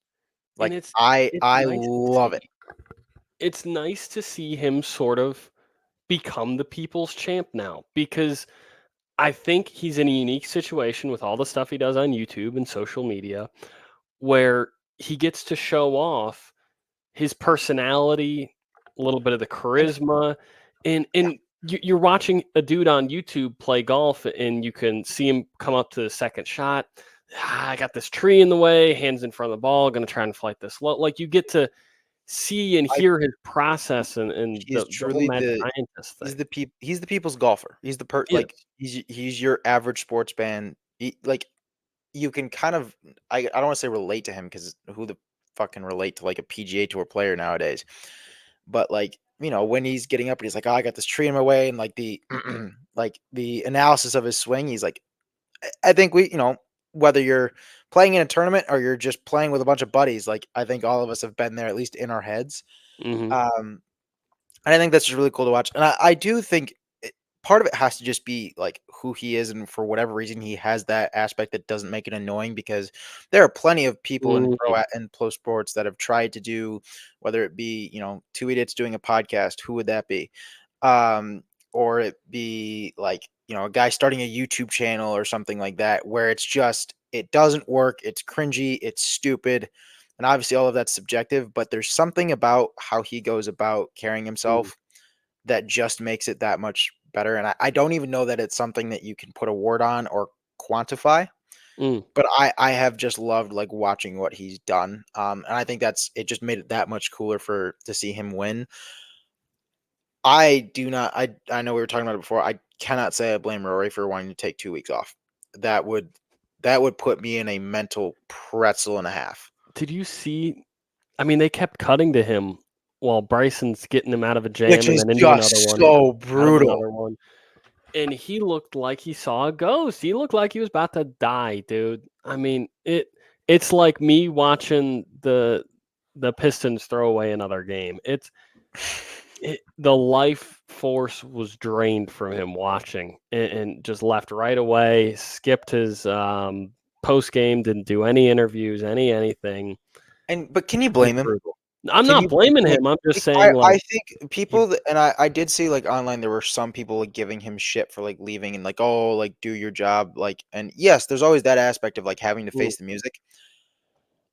Like I love it. It's nice to see him sort of become the people's champ now, because I think he's in a unique situation with all the stuff he does on YouTube and social media, where he gets to show off his personality, a little bit of the charisma, and you're watching a dude on YouTube play golf, and you can see him come up to the second shot. I got this tree in the way, hands in front of the ball, going to try and flight this low. Like, you get to see and hear his process, and he's truly he's the people's golfer. He's he's your average sportsman. You can kind of, I don't want to say relate to him, because who the fuck can relate to like a PGA Tour player nowadays? But like, when he's getting up and he's like, oh, I got this tree in my way, and like the like the analysis of his swing, he's like, I think whether you're playing in a tournament or you're just playing with a bunch of buddies, like I think all of us have been there, at least in our heads. And I think that's just really cool to watch. And I do think part of it has to just be like who he is, and for whatever reason he has that aspect that doesn't make it annoying, because there are plenty of people in pro sports that have tried to do, whether it be, you know, two idiots doing a podcast, who would that be? Or it be like, you know, a guy starting a YouTube channel or something like that, where it's just, it doesn't work, it's cringy, it's stupid. And obviously all of that's subjective, but there's something about how he goes about carrying himself that just makes it that much better. And I don't even know that it's something that you can put a word on or quantify, but I have just loved like watching what he's done. And I think it just made it that much cooler to see him win. I know we were talking about it before. I cannot say I blame Rory for wanting to take 2 weeks off. That would put me in a mental pretzel and a half. Did you see? I mean, they kept cutting to him while Bryson's getting him out of a jam, Which and is then into just another one, so out of brutal. another one. And he looked like he saw a ghost. He looked like he was about to die, dude. I mean, it's like me watching the Pistons throw away another game. The life force was drained from him watching, and just left right away. Skipped his post game, didn't do any interviews, anything. But can you blame him? Brutal. I'm Can not you blaming like, him. I'm just saying, like, I think people and I did see like online there were some people like giving him shit for like leaving and like, oh, like do your job, like, and yes, there's always that aspect of like having to face the music.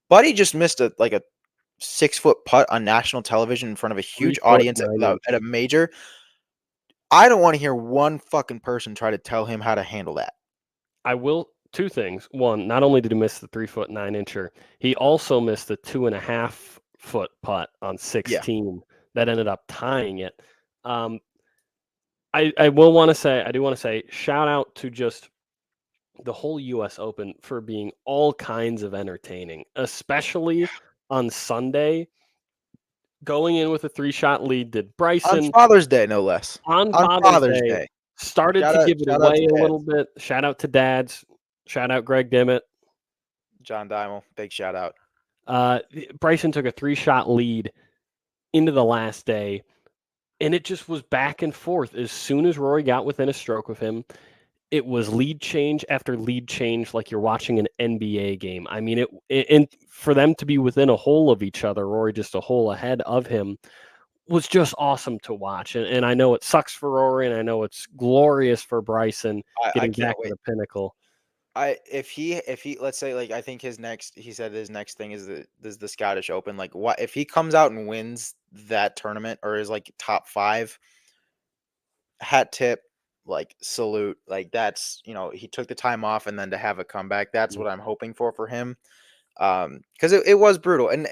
But he just missed a 6-foot putt on national television in front of a huge 3 foot audience 9 at a inches. major. I don't want to hear one fucking person try to tell him how to handle that. I will. Two things. One, not only did he miss the 3 foot 9 incher, he also missed the 2.5 foot putt on 16 that ended up tying it. I do want to say, shout out to just the whole U.S. Open for being all kinds of entertaining, especially on Sunday. Going in with a 3-shot lead, did Bryson On Father's Day, no less. on On Father's Day. Started to give it shout out away to a dads. little bit. Shout out to dads. Shout out Peck-Dimit. John Deimel, big shout out. Bryson took a 3-shot lead into the last day, and it just was back and forth. As soon as Rory got within a stroke of him, it was lead change after lead change, like you're watching an NBA game. I mean, and for them to be within a hole of each other, Rory just a hole ahead of him, was just awesome to watch. And I know it sucks for Rory, and I know it's glorious for Bryson I getting can't back wait. to the pinnacle. If he let's say like I think he said his next thing is the Scottish Open. Like what if he comes out and wins that tournament or is like top 5, hat tip, like salute, like that's, you know, he took the time off and then to have a comeback, that's what I'm hoping for him. Because it was brutal, and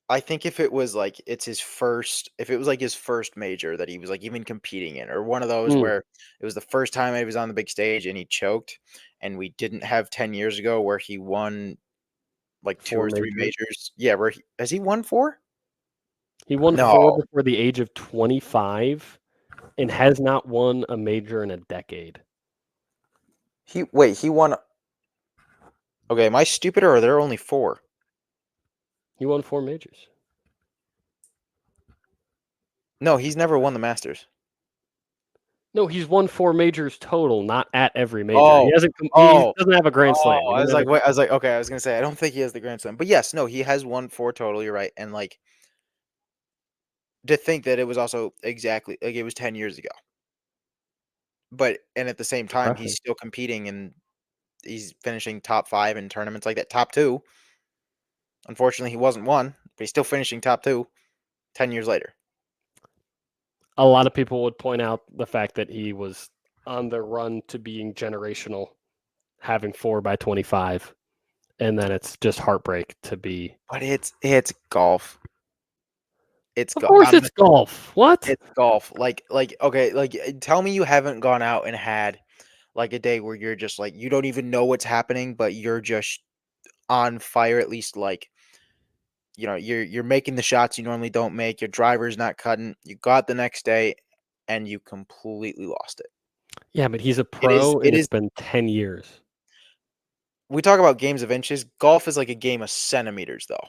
I think if it was like if it was like his first major that he was like even competing in, or one of those where it was the first time he was on the big stage and he choked, and we didn't have 10 years ago where he won like 2 4 or 3 majors. majors. Yeah, where has he won 4? He won 4 No. before the age of 25 and has not won a major in a decade. He won. Okay, am I stupid or are there only 4? He won 4 majors. No, he's never won the Masters. No, he's won 4 majors total, not at every major. Oh, He doesn't have a Grand Slam. I was like, wait, I was like, okay, I was gonna say I don't think he has the Grand Slam, but yes, no, he has won 4 total. You're right, and like to think that it was also exactly like it was 10 years ago, and at the same time, he's still competing and he's finishing top 5 in tournaments like that, top 2. Unfortunately, he wasn't one, but he's still finishing top 2 10 years later. A lot of people would point out the fact that he was on the run to being generational, having 4 by 25, and then it's just heartbreak to be. But it's golf. It's Of course, it's golf. What? It's golf. Like okay, like tell me you haven't gone out and had like a day where you're just like you don't even know what's happening, but you're just on fire. At least like, you know, you're making the shots you normally don't make. Your driver's not cutting. You got the next day, and you completely lost it. Yeah, but he's a pro, It and is. it's been 10 years. We talk about games of inches. Golf is like a game of centimeters, though.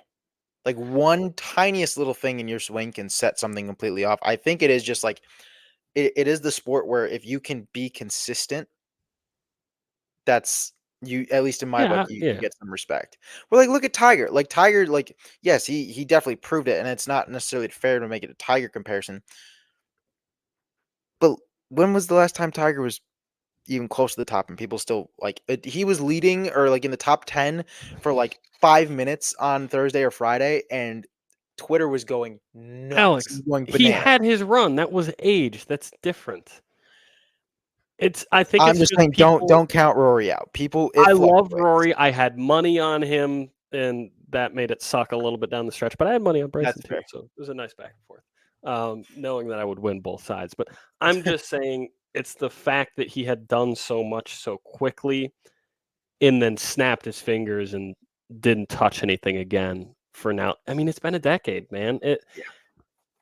Like one tiniest little thing in your swing can set something completely off. I think it is just like it is the sport where if you can be consistent, that's you, at least in my book, you get some respect. Well, like look at Tiger. Like Tiger, like yes, he definitely proved it, and it's not necessarily fair to make it a Tiger comparison. But when was the last time Tiger was even close to the top and people still like he was leading or like in the top 10 for like 5 minutes on Thursday or Friday, and Twitter was going nuts. Alex, Going he bananas. had his run. That was age. That's different. I think I'm it's just saying, people, don't count Rory out. People, I love Rory. I had money on him, and that made it suck a little bit down the stretch. But I had money on Bryson too, so it was a nice back and forth, knowing that I would win both sides. But I'm just saying it's the fact that he had done so much so quickly, and then snapped his fingers and didn't touch anything again for now. I mean, it's been a decade, man.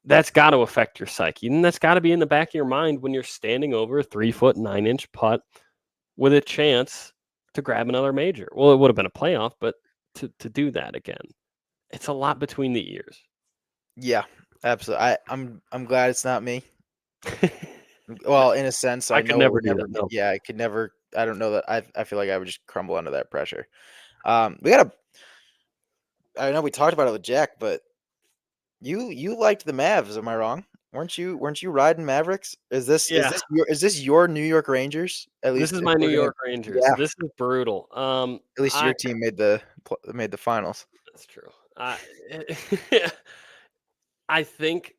That's got to affect your psyche. And that's got to be in the back of your mind when you're standing over a 3-foot-9-inch putt with a chance to grab another major. Well, it would have been a playoff, but to do that again, it's a lot between the ears. Yeah, absolutely. I'm glad it's not me. Well, in a sense, I know never do that. No. Yeah, I could never. I don't know that. I feel like I would just crumble under that pressure. We got I know we talked about it with Jack, but you liked the Mavs, am I wrong? Weren't you riding Mavericks? Is this your New York Rangers? At least this is my New York Rangers. Yeah. This is brutal. At least your team made the finals. That's true. I think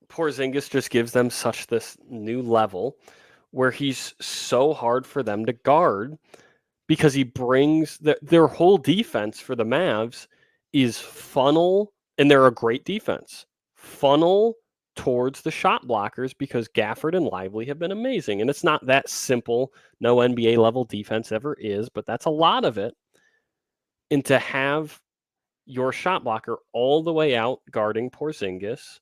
Porzingis just gives them such this new level where he's so hard for them to guard because he brings their whole defense for the Mavs is funnel, and they're a great defense. Funnel towards the shot blockers because Gafford and Lively have been amazing. And it's not that simple. No NBA level defense ever is, but that's a lot of it. And to have your shot blocker all the way out guarding Porzingis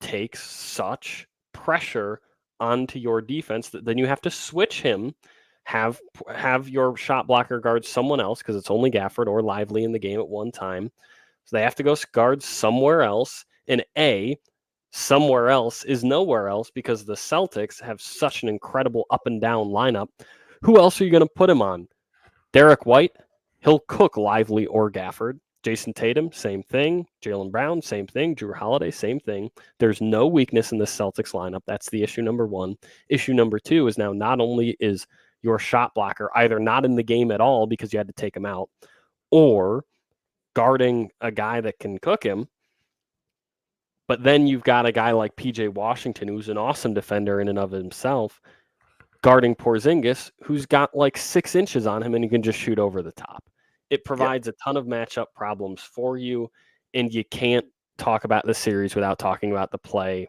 takes such pressure onto your defense that then you have to switch him, have your shot blocker guard someone else because it's only Gafford or Lively in the game at one time. So they have to go guard somewhere else. And somewhere else is nowhere else because the Celtics have such an incredible up and down lineup. Who else are you going to put him on? Derek White, he'll cook Lively or Gafford. Jason Tatum, same thing. Jaylen Brown, same thing. Drew Holiday, same thing. There's no weakness in the Celtics lineup. That's the issue number one. Issue number two is now not only is your shot blocker either not in the game at all because you had to take him out, or guarding a guy that can cook him, but then you've got a guy like PJ Washington, who's an awesome defender in and of himself, guarding Porzingis, who's got like 6 inches on him and he can just shoot over the top. It provides a ton of matchup problems for you, and you can't talk about the series without talking about the play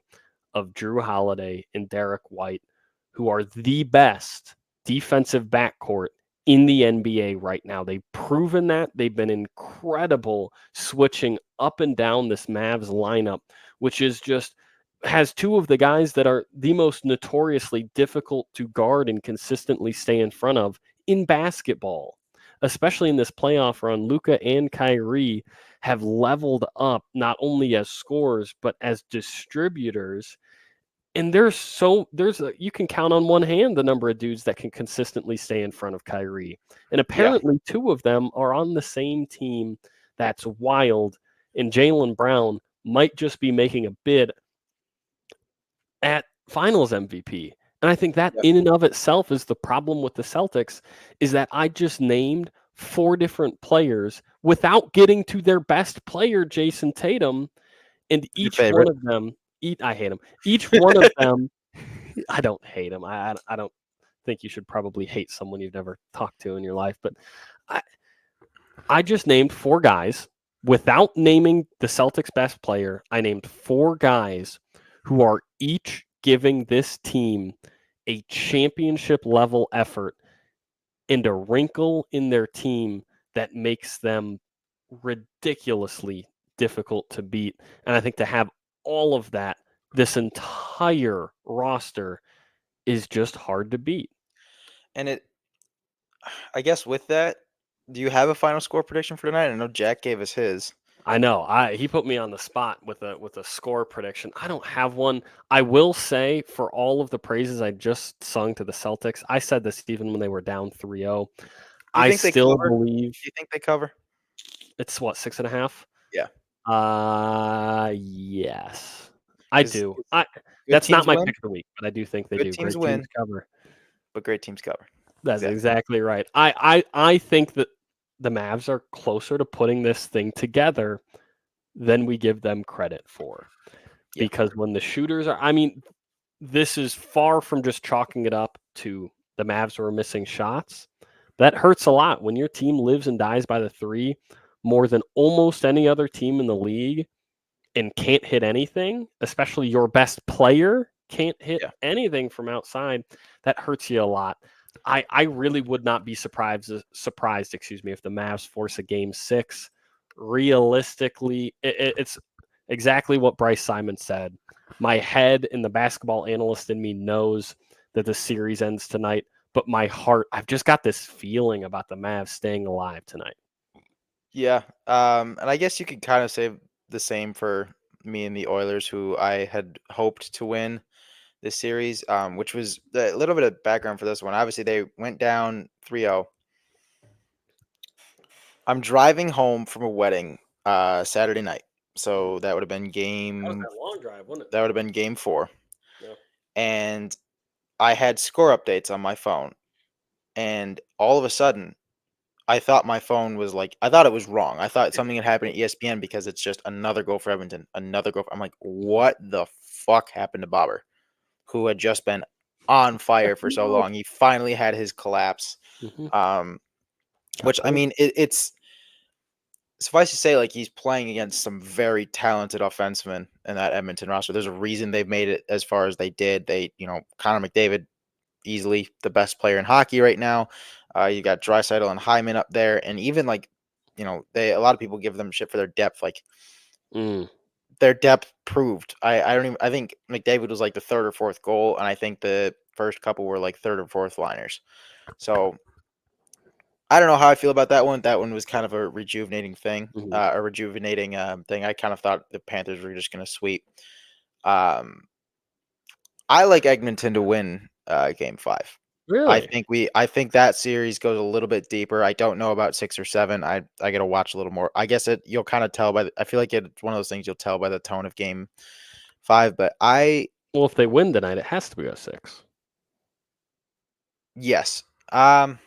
of Drew Holiday and Derek White, who are the best defensive backcourt in the NBA right now. They've proven that. They've been incredible switching up and down this Mavs lineup, which is just has two of the guys that are the most notoriously difficult to guard and consistently stay in front of in basketball. Especially in this playoff run, Luka and Kyrie have leveled up not only as scorers, but as distributors. And you can count on one hand the number of dudes that can consistently stay in front of Kyrie. And apparently two of them are on the same team. That's wild. And Jaylen Brown might just be making a bid at Finals MVP. And I think that in and of itself is the problem with the Celtics, is that I just named 4 different players without getting to their best player, Jason Tatum, and each one of them, I hate him. Each one of them, I don't hate him. I don't think you should probably hate someone you've never talked to in your life, but I just named 4 guys without naming the Celtics' best player. I named 4 guys who are each giving this team a championship level effort and a wrinkle in their team that makes them ridiculously difficult to beat. And I think to have all of that, this entire roster is just hard to beat. And I guess with that, do you have a final score prediction for tonight? I know Jack gave us his. I know. He put me on the spot with a score prediction. I don't have one. I will say, for all of the praises I just sung to the Celtics, I said this even when they were down 3-0. Do you I think they still cover? believe Do you think they cover? it's what, 6.5? Yeah. Yes, I Because do. good That's not teams my win, pick of the week, but I do think they good do. teams Great teams win, cover. but great teams cover. That's Exactly. exactly right. I think that the Mavs are closer to putting this thing together than we give them credit for. Yeah. Because when the shooters are, I mean, this is far from just chalking it up to the Mavs were missing shots. That hurts a lot when your team lives and dies by the three more than almost any other team in the league and can't hit anything, especially your best player can't hit Yeah. anything from outside. That hurts you a lot. I really would not be surprised, excuse me, if the Mavs force a game 6. Realistically, it's exactly what Bryce Simon said. My head and the basketball analyst in me knows that the series ends tonight, but my heart, I've just got this feeling about the Mavs staying alive tonight. Yeah. And I guess you could kind of say the same for me and the Oilers, who I had hoped to win this series, which was a little bit of background for this one. Obviously, they went down 3-0. I'm driving home from a wedding Saturday night. So that would have been That long drive, wasn't it? that would have been game 4. Yeah. And I had score updates on my phone. And all of a sudden, I thought my phone was I thought it was wrong. I thought something had happened at ESPN because it's just another goal for Edmonton, another goal. I'm like, what the fuck happened to Bobber, who had just been on fire for so long? He finally had his collapse. Mm-hmm. Which, I mean, it's suffice to say, he's playing against some very talented offensemen in that Edmonton roster. There's a reason they've made it as far as they did. Connor McDavid, easily the best player in hockey right now. You got Draisaitl and Hyman up there, and even a lot of people give them shit for their depth. Their depth proved. I think McDavid was the third or fourth goal, and I think the first couple were third or fourth liners. So I don't know how I feel about that one. That one was kind of a rejuvenating thing. Mm-hmm. Thing. I kind of thought the Panthers were just going to sweep. I like Edmonton to win Game 5. Really? I think that series goes a little bit deeper. I don't know about 6 or 7. I got to watch a little more. I guess you'll kind of tell I feel like it's one of those things you'll tell by the tone of Game 5. But Well, if they win tonight, it has to be a 6. yes. Well,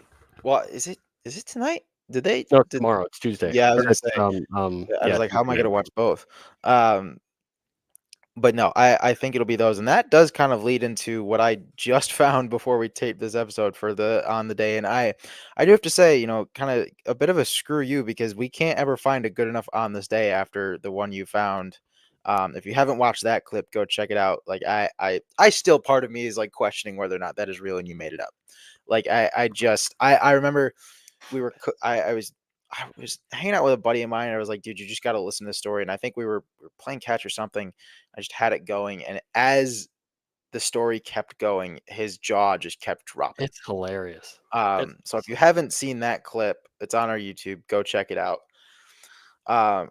is it tonight? No, tomorrow. It's Tuesday. Yeah, I was Or gonna it's say. I was yeah, like, how am I Tuesday. gonna watch both? But no, I think it'll be those, and that does kind of lead into what I just found before we taped this episode for on the day. And I do have to say, kind of a bit of a screw you, because we can't ever find a good enough on this day after the one you found. If you haven't watched that clip, go check it out. I still, part of me is questioning whether or not that is real and you made it up. I remember I was hanging out with a buddy of mine, and I was like, dude, you just got to listen to this story. And I think we were playing catch or something. I just had it going. And as the story kept going, his jaw just kept dropping. It's hilarious. So if you haven't seen that clip, it's on our YouTube. Go check it out.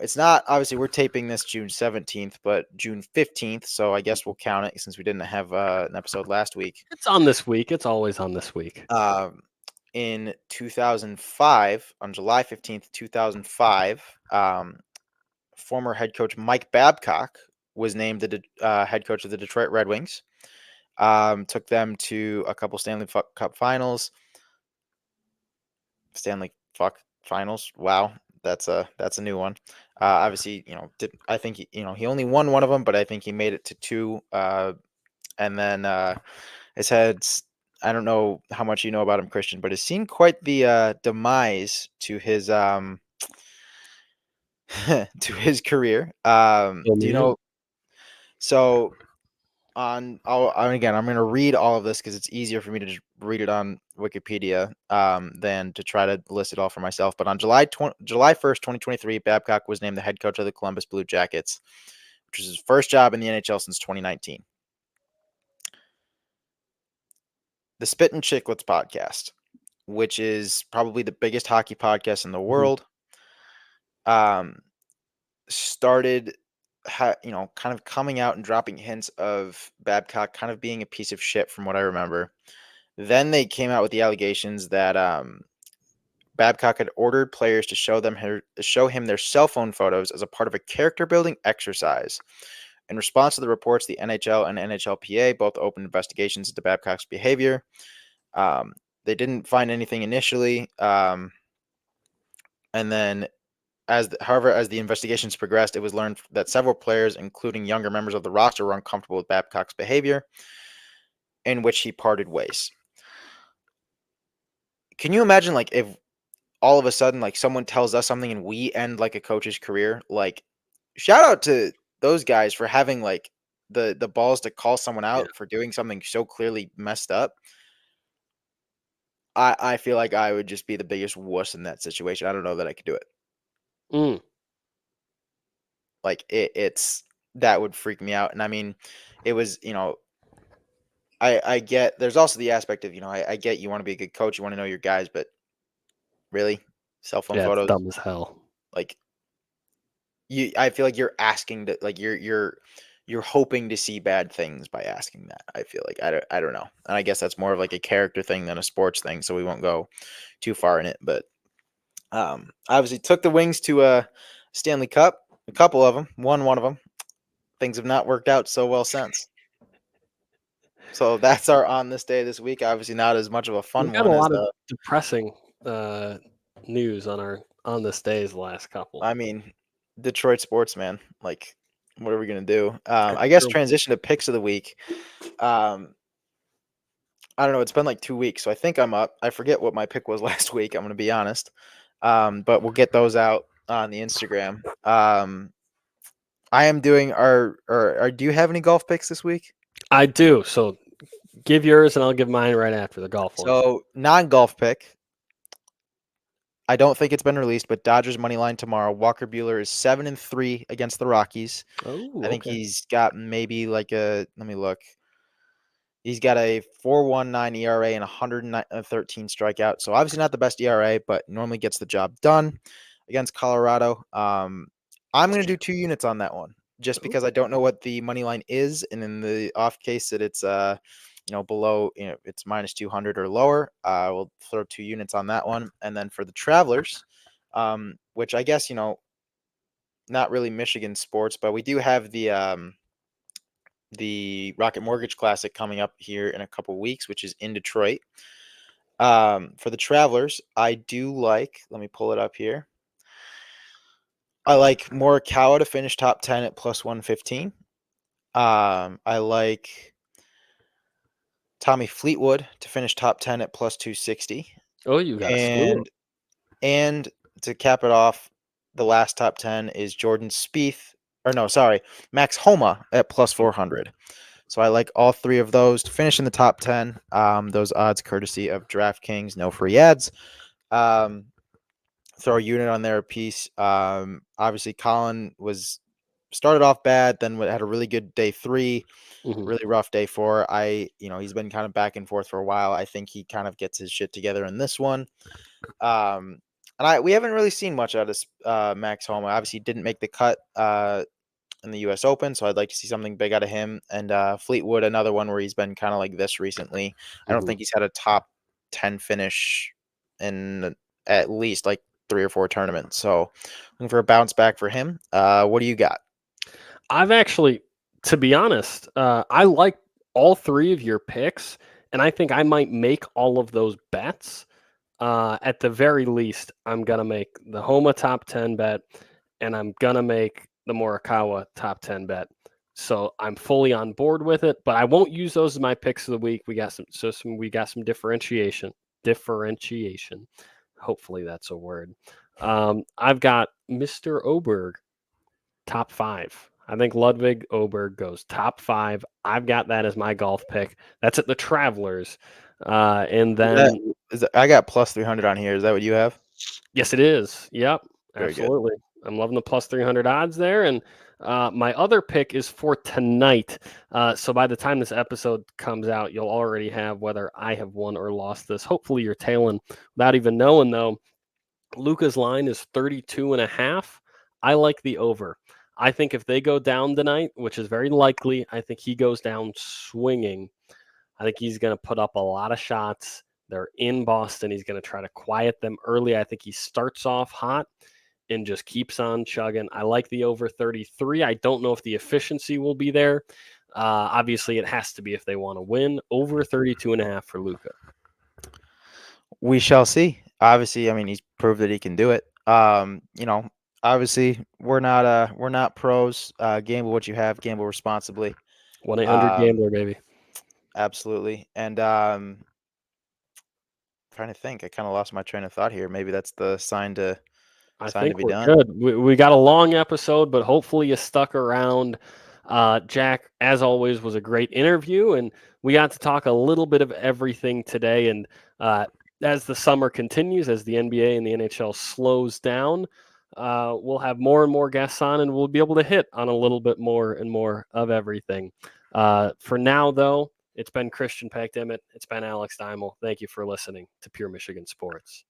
It's not, obviously, we're taping this June 17th, but June 15th. So I guess we'll count it since we didn't have an episode last week. It's on this week. It's always on this week. In 2005, on July 15th, 2005, former head coach Mike Babcock was named the head coach of the Detroit Red Wings. Took them to a couple Stanley Cup Finals. Stanley Finals. Wow, that's a new one. Obviously, I think he only won one of them, but I think he made it to 2. And then his heads. I don't know how much you know about him, Christian, but has seen quite the demise to his to his career. Do you know? So again, I'm going to read all of this because it's easier for me to just read it on Wikipedia than to try to list it all for myself. But on July 1st, 2023, Babcock was named the head coach of the Columbus Blue Jackets, which is his first job in the NHL since 2019. The Spit and Chicklets podcast, which is probably the biggest hockey podcast in the world. started, kind of coming out and dropping hints of Babcock kind of being a piece of shit from what I remember. Then they came out with the allegations that Babcock had ordered players to show him their cell phone photos as a part of a character building exercise. In response to the reports, the NHL and NHLPA both opened investigations into Babcock's behavior. They didn't find anything initially, and then however, as the investigations progressed, it was learned that several players, including younger members of the roster, were uncomfortable with Babcock's behavior, in which he parted ways. Can you imagine, like, if all of a sudden, like, someone tells us something and we end like a coach's career? Like, shout out to those guys for having like the balls to call someone out for doing something so clearly messed up. I feel like I would just be the biggest wuss in that situation. I don't know that I could do it. Like it's that would freak me out. And I mean, it was, I get there's also the aspect of, I get you want to be a good coach, you want to know your guys, but really, cell phone photos, it's dumb as hell. Like, I feel like you're asking to, like, you're hoping to see bad things by asking that. I feel like I don't know, and I guess that's more of like a character thing than a sports thing, so we won't go too far in it. But obviously took the Wings to a Stanley Cup, a couple of them, won one of them. Things have not worked out so well since. So that's our on this day this week. Obviously not as much of a fun We've got one a as lot of depressing news on our on this day's last couple. I mean, Detroit sports, man. Like, what are we gonna do? I guess transition to picks of the week. I don't know. It's been like 2 weeks, so I think I'm up. I forget what my pick was last week. I'm gonna be honest. But we'll get those out on the Instagram. I am doing do you have any golf picks this week? I do. So give yours and I'll give mine right after the golf one. So non-golf pick. I don't think it's been released, but Dodgers money line tomorrow. Walker Buehler is 7-3 against the Rockies. Oh, I think he's got maybe like let me look. He's got a 4.19 ERA and 113 strikeouts. So obviously not the best ERA, but normally gets the job done against Colorado. I'm going to do 2 units on that one just because I don't know what the money line is. And in the off case that it's, below, it's minus 200 or lower, we'll throw 2 units on that one. And then for the Travelers, which I guess, not really Michigan sports, but we do have the Rocket Mortgage Classic coming up here in a couple weeks, which is in Detroit. For the Travelers, I do like, let me pull it up here. I like Morikawa to finish top 10 at plus 115. I like Tommy Fleetwood to finish top 10 at plus 260. Oh, you got a slew. And to cap it off, the last top 10 is Jordan Spieth, Max Homa at plus 400. So I like all 3 of those to finish in the top 10. Those odds courtesy of DraftKings, no free ads. Throw a unit on there a piece. Obviously, Colin started off bad, then had a really good day 3, really rough day 4. He's been kind of back and forth for a while. I think he kind of gets his shit together in this one. And we haven't really seen much out of Max Homa. Obviously, didn't make the cut in the U.S. Open, so I'd like to see something big out of him. And Fleetwood, another one where he's been kind of like this recently. I don't think he's had a top 10 finish in at least like 3 or 4 tournaments. So looking for a bounce back for him. What do you got? I've actually, to be honest, I like all 3 of your picks, and I think I might make all of those bets. At the very least, I'm going to make the Homa top 10 bet, and I'm going to make the Morikawa top 10 bet. So I'm fully on board with it, but I won't use those as my picks of the week. We got some differentiation. Hopefully that's a word. I've got Mr. Oberg top 5. I think Ludwig Oberg goes top 5. I've got that as my golf pick. That's at the Travelers. And then I got plus 300 on here. Is that what you have? Yes, it is. Yep, Very absolutely. I'm loving the plus 300 odds there. And my other pick is for tonight. So by the time this episode comes out, you'll already have whether I have won or lost this. Hopefully you're tailing without even knowing, though. Luka's line is 32.5. I like the over. I think if they go down tonight, which is very likely, I think he goes down swinging. I think he's going to put up a lot of shots. They're in Boston. He's going to try to quiet them early. I think he starts off hot and just keeps on chugging. I like the over 33. I don't know if the efficiency will be there. Obviously, it has to be if they want to win. Over 32.5 for Luka. We shall see. Obviously, I mean, he's proved that he can do it. Obviously, we're not pros. Gamble what you have. Gamble responsibly. 1-800-GAMBLER, baby. Absolutely. And trying to think, I kind of lost my train of thought here. Maybe that's the sign to I sign to think be we're done. good. We got a long episode, but hopefully you stuck around. Jack, as always, was a great interview, and we got to talk a little bit of everything today. And as the summer continues, as the NBA and the NHL slows down, we'll have more and more guests on, and we'll be able to hit on a little bit more and more of everything. For now, though, it's been Christian Peck-Dimit. It's been Alex Deimel. Thank you for listening to Pure Michigan Sports.